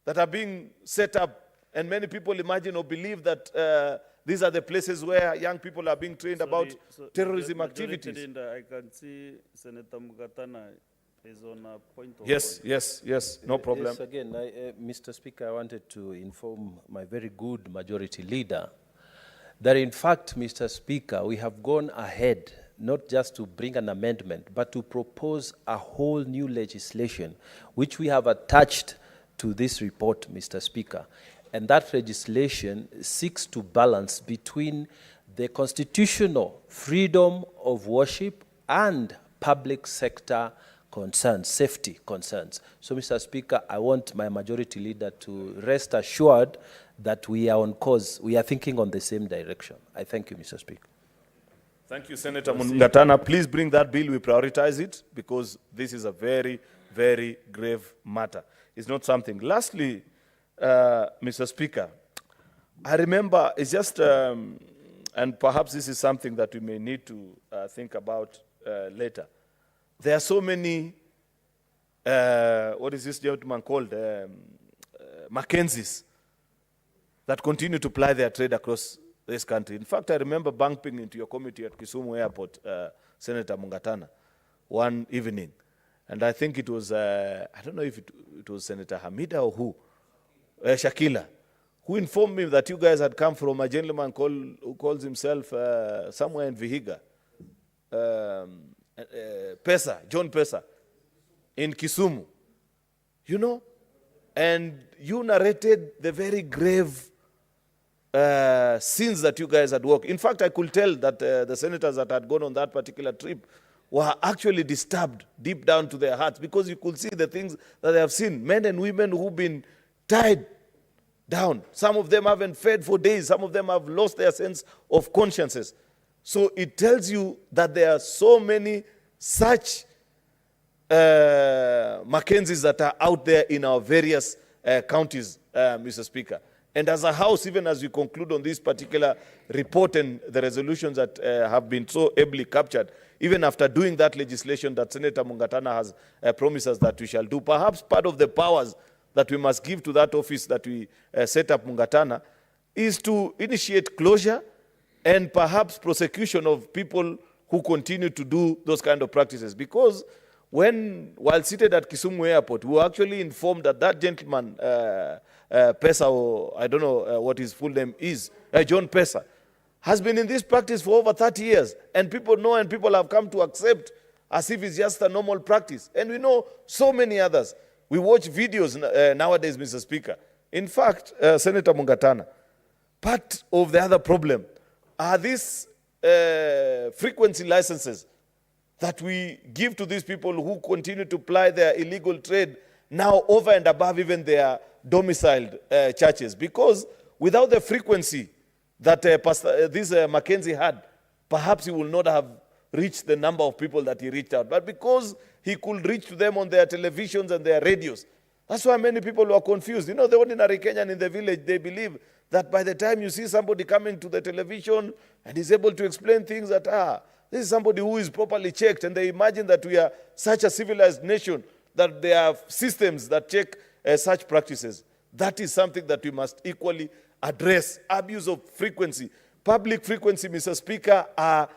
that are being set up, and many people imagine or believe that these are the places where young people are being trained about terrorism activities. I can see Senator Mugatana is on a point of Yes, no problem. Yes, again, Mr. Speaker, I wanted to inform my very good majority leader that in fact, Mr. Speaker, we have gone ahead not just to bring an amendment, but to propose a whole new legislation, which we have attached to this report, Mr. Speaker. And that legislation seeks to balance between the constitutional freedom of worship and public sector concerns, safety concerns. So, Mr. Speaker, I want my majority leader to rest assured that we are on course, we are thinking on the same direction. I thank you, Mr. Speaker. Thank you, Senator Mungatana. Please bring that bill, we prioritize it, because this is a very, very grave matter. It's not something. Lastly, Mr. Speaker, I remember, it's just, and perhaps this is something that we may need to think about later. There are so many, what is this gentleman called, Mackenzie's, that continue to ply their trade across this country. In fact, I remember bumping into your committee at Kisumu Airport, Senator Mungatana, one evening. And I think it was, I don't know if it was Senator Hamida or who, Shakila, who informed me that you guys had come from a gentleman who calls himself somewhere in Vihiga, John Pesa, in Kisumu, and you narrated the very grave sins that you guys had worked. In fact, I could tell that the senators that had gone on that particular trip were actually disturbed deep down to their hearts, because you could see the things that they have seen. Men and women who've been tied down. Some of them haven't fed for days. Some of them have lost their sense of consciences. So it tells you that there are so many such Mackenzies that are out there in our various counties, Mr. Speaker. And as a House, even as we conclude on this particular report and the resolutions that have been so ably captured, even after doing that legislation that Senator Mungatana has promised us that we shall do, perhaps part of the powers that we must give to that office that we set up, Mungatana, is to initiate closure and perhaps prosecution of people who continue to do those kind of practices. Because while seated at Kisumu Airport, we were actually informed that that gentleman, Pesa, or I don't know what his full name is, John Pesa, has been in this practice for over 30 years. And people know, and people have come to accept as if it's just a normal practice. And we know so many others. We watch videos nowadays, Mr. Speaker. In fact, Senator Mungatana, part of the other problem are these frequency licenses that we give to these people who continue to ply their illegal trade now over and above even their domiciled churches. Because without the frequency that this Mackenzie had, perhaps he will not have reached the number of people that he reached out. But because he could reach to them on their televisions and their radios, that's why many people were confused. You know, the ordinary Kenyan in the village, they believe that by the time you see somebody coming to the television and is able to explain things that, this is somebody who is properly checked, and they imagine that we are such a civilized nation, that there are systems that check such practices. That is something that we must equally address. Abuse of frequency. Public frequency, Mr. Speaker, are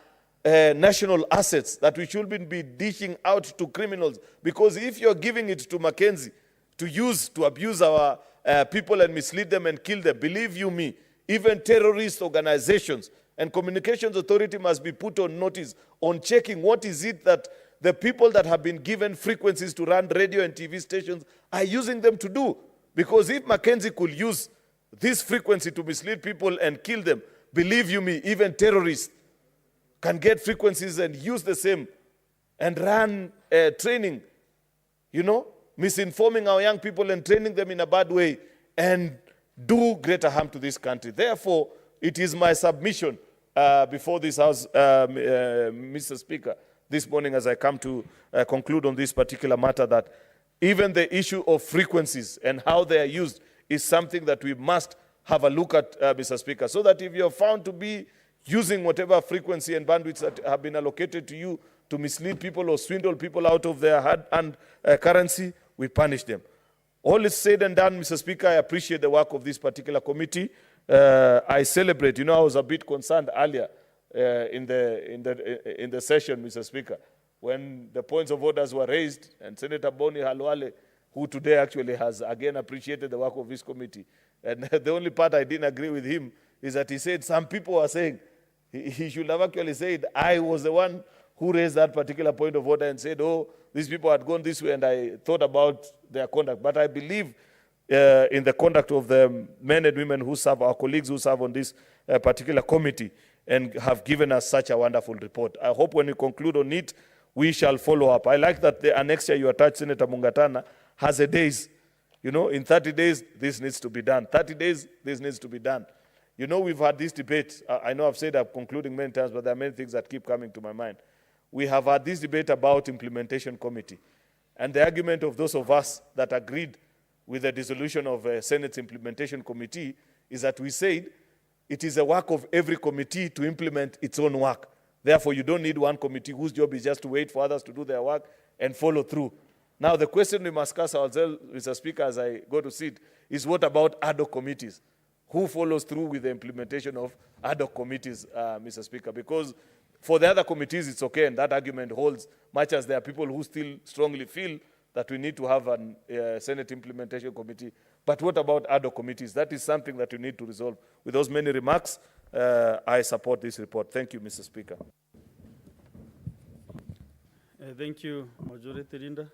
national assets that we shouldn't be dishing out to criminals. Because if you're giving it to Mackenzie to use to abuse our people and mislead them and kill them, believe you me, even terrorist organizations and communications authority must be put on notice on checking what is it that the people that have been given frequencies to run radio and TV stations are using them to do. Because if Mackenzie could use this frequency to mislead people and kill them, believe you me, even terrorists can get frequencies and use the same and run training, you know, misinforming our young people and training them in a bad way and do greater harm to this country. Therefore, it is my submission before this House, Mr. Speaker, this morning as I come to conclude on this particular matter, that even the issue of frequencies and how they are used is something that we must have a look at, Mr. Speaker, so that if you're found to be using whatever frequency and bandwidths that have been allocated to you to mislead people or swindle people out of their hard-earned currency, we punish them. All is said and done, Mr. Speaker. I appreciate the work of this particular committee. I celebrate. You know, I was a bit concerned earlier in the session, Mr. Speaker, when the points of orders were raised, and Senator Boni Halwale, who today actually has again appreciated the work of this committee. And the only part I didn't agree with him is that he said some people are saying, he should have actually said, I was the one who raised that particular point of order and said, oh, these people had gone this way, and I thought about their conduct. But I believe in the conduct of the men and women who serve, our colleagues who serve on this particular committee and have given us such a wonderful report. I hope when we conclude on it, we shall follow up. I like that the annexure you attached, Senator Mungatana, has a days. You know, in 30 days, this needs to be done. 30 days, this needs to be done. You know, we've had this debate. I know I've said I'm concluding many times, but there are many things that keep coming to my mind. We have had this debate about implementation committee. And the argument of those of us that agreed with the dissolution of Senate's implementation committee is that we said it is a work of every committee to implement its own work. Therefore, you don't need one committee whose job is just to wait for others to do their work and follow through. Now, the question we must ask ourselves, Mr. Speaker, as I go to sit, is what about ad hoc committees? Who follows through with the implementation of ad hoc committees, Mr. Speaker? Because for the other committees, it's okay, and that argument holds, much as there are people who still strongly feel that we need to have a Senate implementation committee. But what about ad hoc committees? That is something that we need to resolve. With those many remarks, I support this report. Thank you, Mr. Speaker. Thank you, Majority Leader.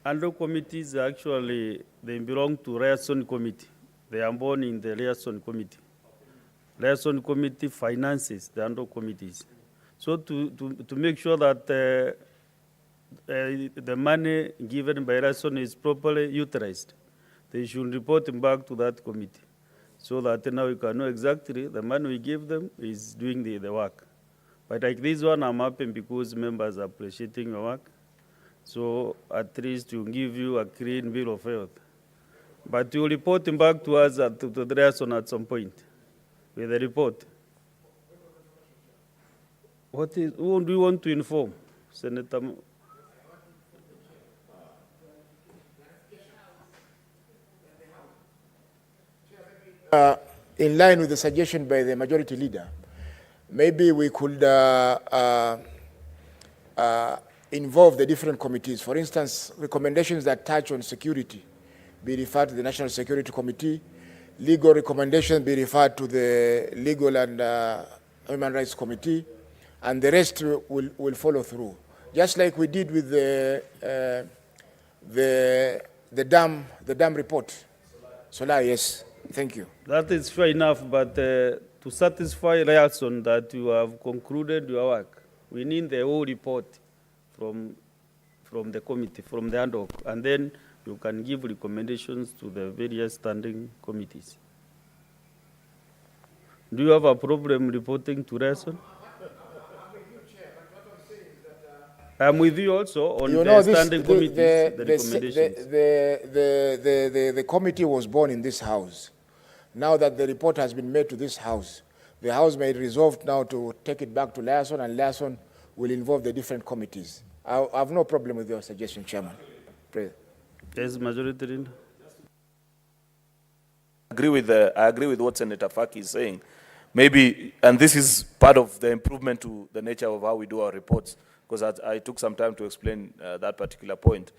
under committees actually, they belong to liaison committee. They are born in the liaison committee. Liaison committee finances the under committees. So to make sure that the money given by liaison is properly utilized, they should report back to that committee, so that now we can know exactly the money we give them is doing the work. But like this one, I'm happy because members are appreciating your work. So at least to give you a clean bill of health. But you report back to us to the liaison at some point with a report. Who do you want to inform, Senator? In line with the suggestion by the majority leader, maybe we could involve the different committees. For instance, recommendations that touch on security be referred to the National Security Committee. Legal recommendations be referred to the Legal and Human Rights Committee, and the rest will follow through. Just like we did with the dam report. Solar, yes. Thank you. That is fair enough, but to satisfy liaison that you have concluded your work, we need the whole report from the committee, from the ad hoc, and then you can give recommendations to the various standing committees. Do you have a problem reporting to liaison? I'm with you also on the standing committees, the recommendations. The committee was born in this House. Now that the report has been made to this House, the House may resolve now to take it back to liaison, and liaison will involve the different committees. I have no problem with your suggestion, Chairman. Yes, Majority Leader. I agree with what Senator Faki is saying. Maybe, and this is part of the improvement to the nature of how we do our reports, because I took some time to explain that particular point,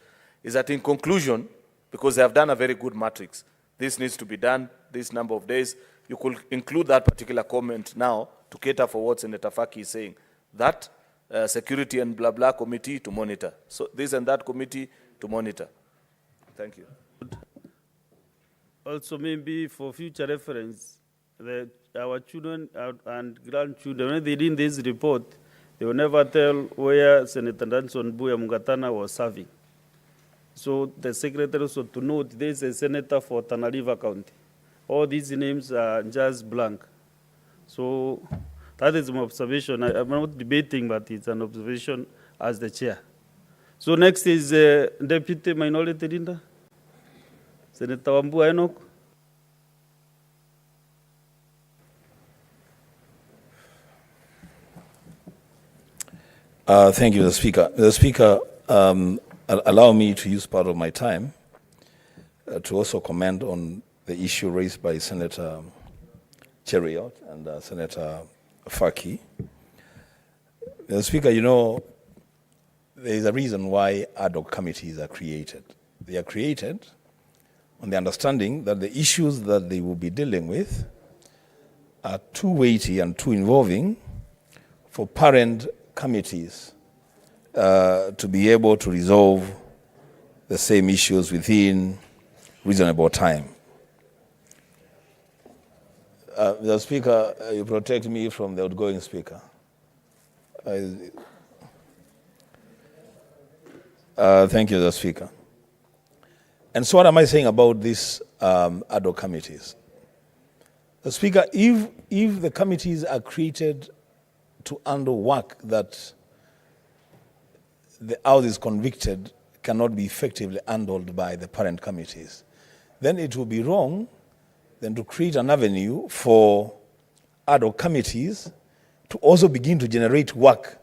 is that in conclusion, because they have done a very good matrix, this needs to be done this number of days, you could include that particular comment now to cater for what Senator Faki is saying, that security and blah blah committee to monitor. So this and that committee to monitor. Thank you. Also, maybe for future reference, our children and grandchildren, when they read this report, they will never tell where Senator Danson Buya Mungatana was serving. So the secretary also to note there is a senator for Tana River County. All these names are just blank. So that is my observation. I'm not debating, but it's an observation as the chair. So next is Deputy Minority Leader, Senator Wambua Enoch. Thank you, the Speaker. The Speaker, allow me to use part of my time to also comment on the issue raised by Senator Cheriot and Senator Faki. The Speaker, you know, there is a reason why ad hoc committees are created. They are created on the understanding that the issues that they will be dealing with are too weighty and too involving for parent committees to be able to resolve the same issues within reasonable time. The Speaker, you protect me from the outgoing Speaker. Thank you, the Speaker. And so what am I saying about these ad hoc committees? The Speaker, if the committees are created to handle work that the House is convicted cannot be effectively handled by the parent committees, then it would be wrong then to create an avenue for ad hoc committees to also begin to generate work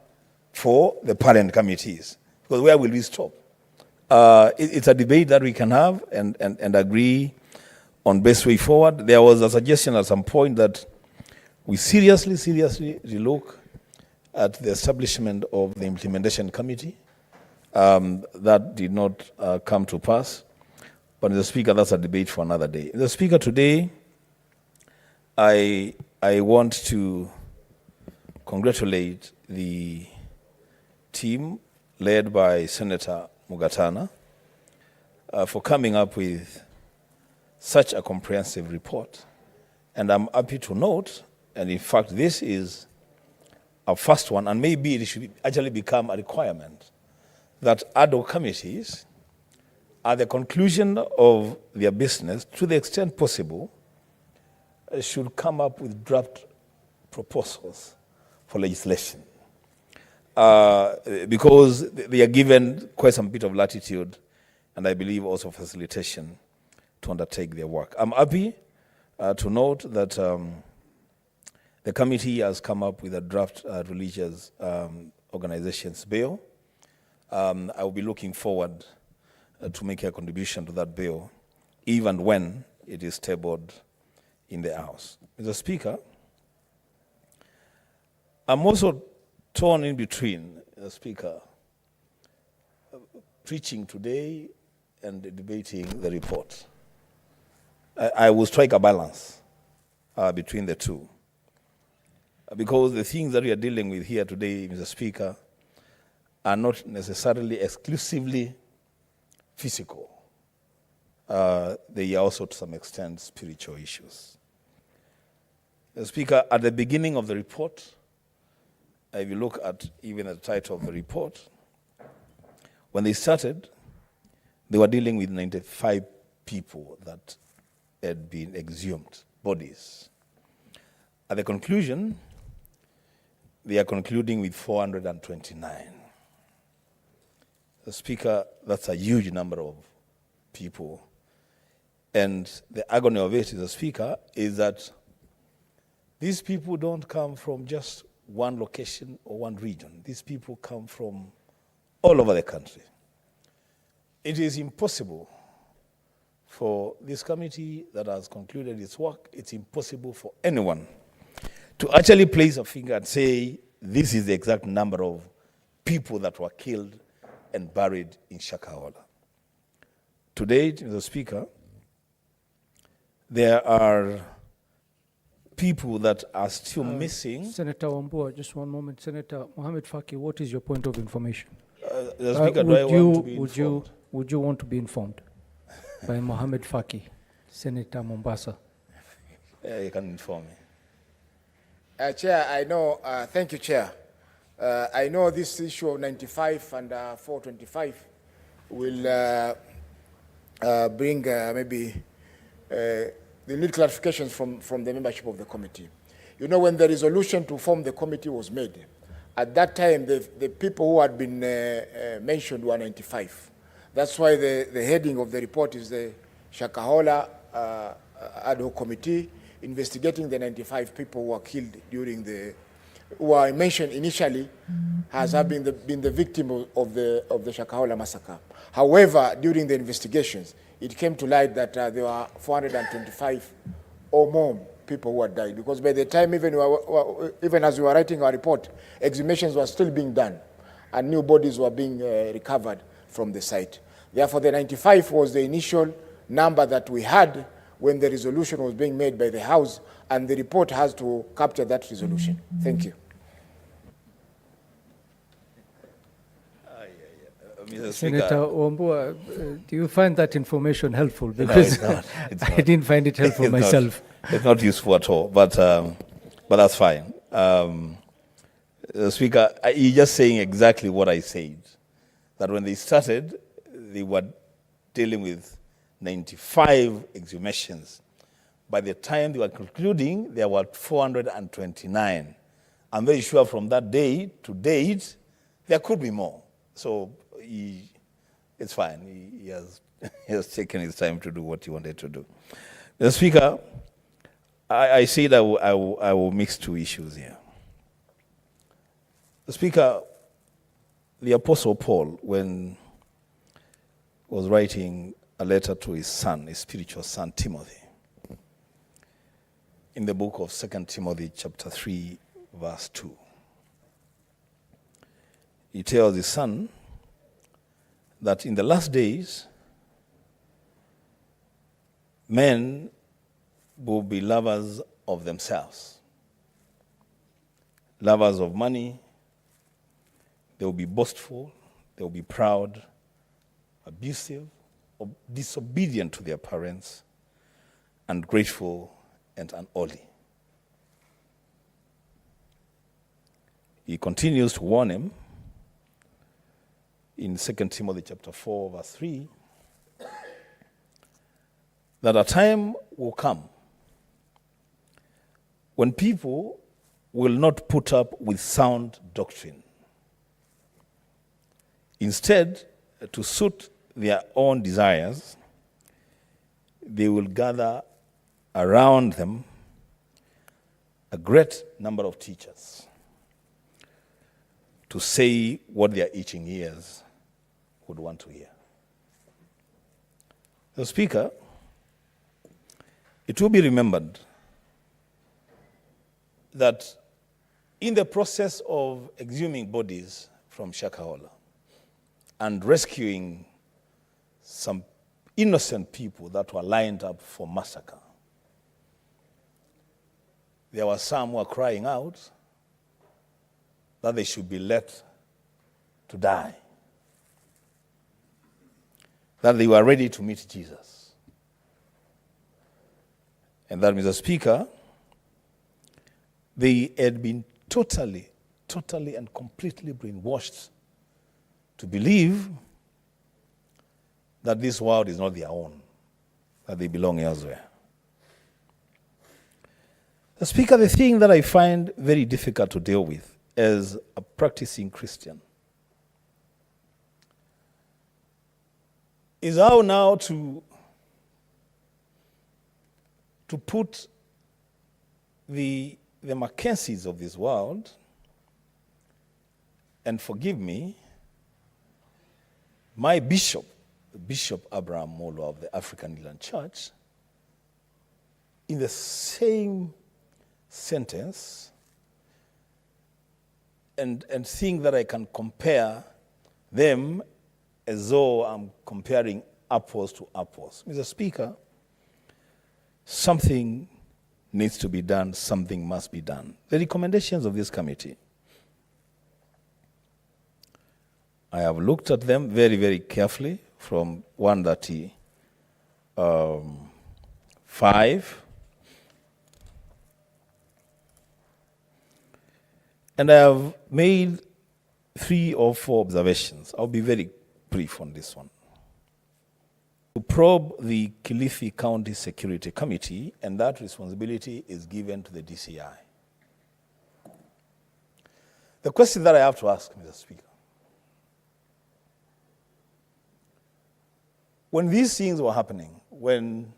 for the parent committees. Because where will we stop? It's a debate that we can have and agree on best way forward. There was a suggestion at some point that we seriously relook at the establishment of the implementation committee. That did not come to pass. But the Speaker, that's a debate for another day. The Speaker, today, I want to congratulate the team led by Senator Mugatana for coming up with such a comprehensive report. And I'm happy to note, and in fact, this is our first one, and maybe it should actually become a requirement, that ad hoc committees, at the conclusion of their business, to the extent possible, should come up with draft proposals for legislation. Because they are given quite some bit of latitude, and I believe also facilitation to undertake their work. I'm happy to note that the committee has come up with a draft religious organizations bill. I will be looking forward to make a contribution to that bill, even when it is tabled in the House. Mr. Speaker, I'm also torn in between, Mr. Speaker, preaching today and debating the report. I will strike a balance between the two. Because the things that we are dealing with here today, Mr. Speaker, are not necessarily exclusively physical. They are also, to some extent, spiritual issues. Mr. Speaker, at the beginning of the report, if you look at even the title of the report, when they started, they were dealing with 95 people that had been exhumed, bodies. At the conclusion, they are concluding with 429. The Speaker, that's a huge number of people. And the agony of it, the Speaker, is that these people don't come from just one location or one region. These people come from all over the country. It is impossible for this committee that has concluded its work, it's impossible for anyone to actually place a finger and say, this is the exact number of people that were killed and buried in Shakahola. To date, Mr. Speaker, there are people that are still missing. Senator Wambua, just one moment. Senator Mohammed Faki, what is your point of information? Mr. Speaker, do I want to be informed? Would you want to be informed by Mohammed Faki, Senator Mombasa? Yeah, you can inform me. Chair, I know, thank you, Chair. I know this issue of 95 and 425 will bring maybe the need clarifications from the membership of the committee. You know, when the resolution to form the committee was made, at that time, the people who had been mentioned were 95. That's why the heading of the report is the Shakahola ad hoc committee investigating the 95 people who were killed during who were mentioned initially as having been the victim of the Shakahola massacre. However, during the investigations, it came to light that there were 425 or more people who had died, because by the time even as we were writing our report, exhumations were still being done and new bodies were being recovered from the site. Therefore, the 95 was the initial number that we had when the resolution was being made by the House, and the report has to capture that resolution. Thank you. Senator Wambua, do you find that information helpful? Because No, it's not. I didn't find it helpful It's myself. It's not useful at all, but that's fine. Speaker, you're just saying exactly what I said, that when they started, they were dealing with 95 exhumations. By the time they were concluding, there were 429. I'm very sure from that day to date, there could be more. So it's fine. He has taken his time to do what he wanted to do. The Speaker, I said I will mix two issues here. The Speaker, the Apostle Paul, when he was writing a letter to his son, his spiritual son, Timothy, in the book of 2 Timothy chapter 3, verse 2, he tells his son that in the last days, men will be lovers of themselves, lovers of money. They will be boastful, they will be proud, abusive, disobedient to their parents, ungrateful and unholy. He continues to warn him in 2 Timothy chapter 4, verse 3, that a time will come when people will not put up with sound doctrine. Instead, to suit their own desires, they will gather around them a great number of teachers to say what their itching ears would want to hear. The Speaker, it will be remembered that in the process of exhuming bodies from Shakahola and rescuing some innocent people that were lined up for massacre, there were some who were crying out that they should be let to die, that they were ready to meet Jesus. And that, Mr. Speaker, they had been totally and completely brainwashed to believe that this world is not their own, that they belong elsewhere. The Speaker, the thing that I find very difficult to deal with as a practicing Christian is how now to put the Mackenzies of this world, and forgive me, my bishop, Bishop Abraham Molo of the African Inland Church, in the same sentence, and think that I can compare them as though I'm comparing apples to apples. Mr. Speaker, something needs to be done, something must be done. The recommendations of this committee, I have looked at them very, very carefully from 135, and I have made 3 or 4 observations. I'll be very brief on this one. To probe the Kilifi County Security Committee, and that responsibility is given to the DCI. The question that I have to ask, Mr. Speaker, when these things were happening, when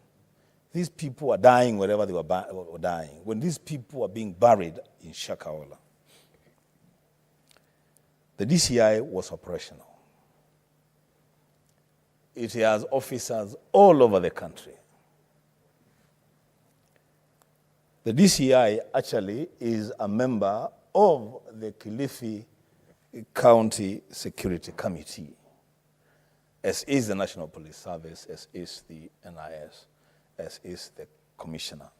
these people were dying wherever they were dying, when these people were being buried in Shakahola, the DCI was operational. It has officers all over the country. The DCI actually is a member of the Kilifi County Security Committee, as is the National Police Service, as is the NIS, as is the Commissioner.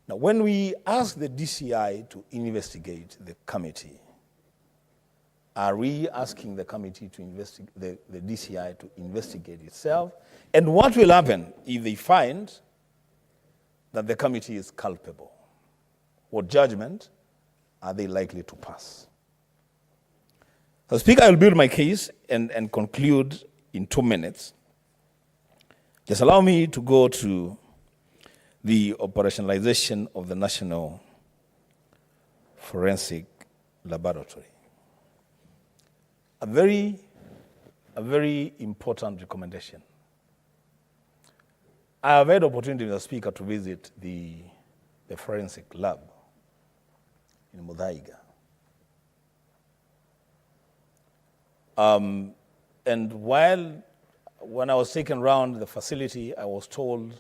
Now, when we ask the DCI to investigate the committee, are we asking the committee to investigate, the DCI to investigate itself? And what will happen if they find that the committee is culpable? What judgment are they likely to pass? So, Speaker, I will build my case and conclude in 2 minutes. Just allow me to go to the operationalization of the National Forensic Laboratory. A very important recommendation. I have had opportunity, Mr. Speaker, to visit the forensic lab in Muthaiga. And when I was taken around the facility, I was told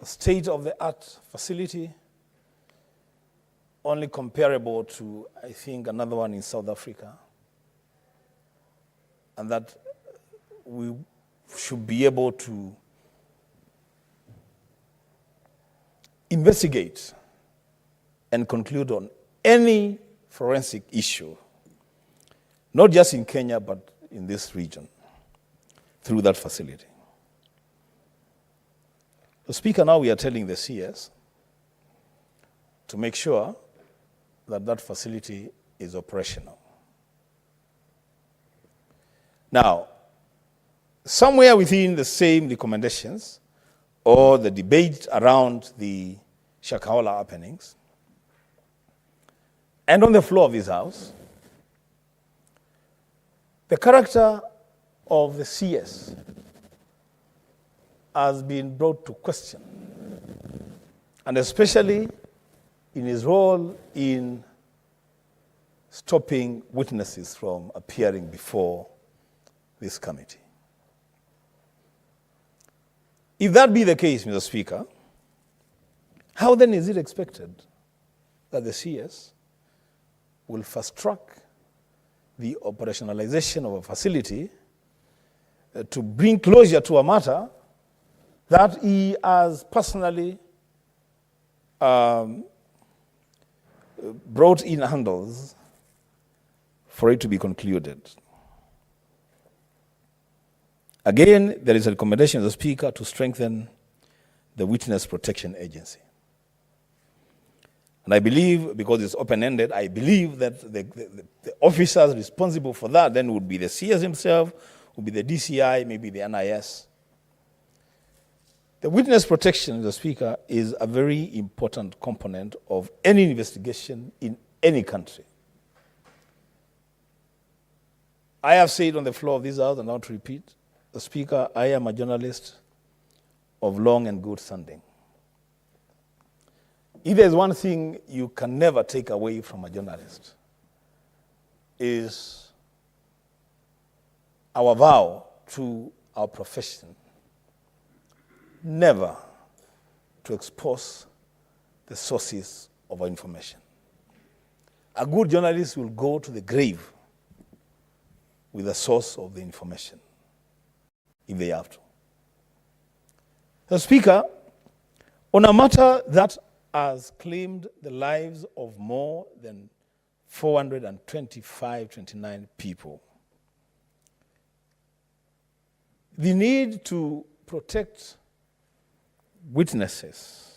a state-of-the-art facility, only comparable to, I think, another one in South Africa, and that we should be able to investigate and conclude on any forensic issue, not just in Kenya, but in this region. through that facility. The Speaker, now we are telling the CS to make sure that that facility is operational. Now, somewhere within the same recommendations or the debate around the Shakahola happenings, and on the floor of this House, the character of the CS has been brought to question, and especially in his role in stopping witnesses from appearing before this committee. If that be the case, Mr. Speaker, how then is it expected that the CS will fast-track the operationalization of a facility to bring closure to a matter that he has personally brought in handles for it to be concluded? Again, there is a recommendation of the Speaker to strengthen the Witness Protection Agency. And I believe, because it's open-ended, I believe that the officers responsible for that then would be the CS himself, would be the DCI, maybe the NIS. The witness protection, the Speaker, is a very important component of any investigation in any country. I have said on the floor of this House, and I'll not repeat, the Speaker, I am a journalist of long and good standing. If there's one thing you can never take away from a journalist, is our vow to our profession never to expose the sources of our information. A good journalist will go to the grave with the source of the information, if they have to. The Speaker, on a matter that has claimed the lives of more than 429 people, the need to protect witnesses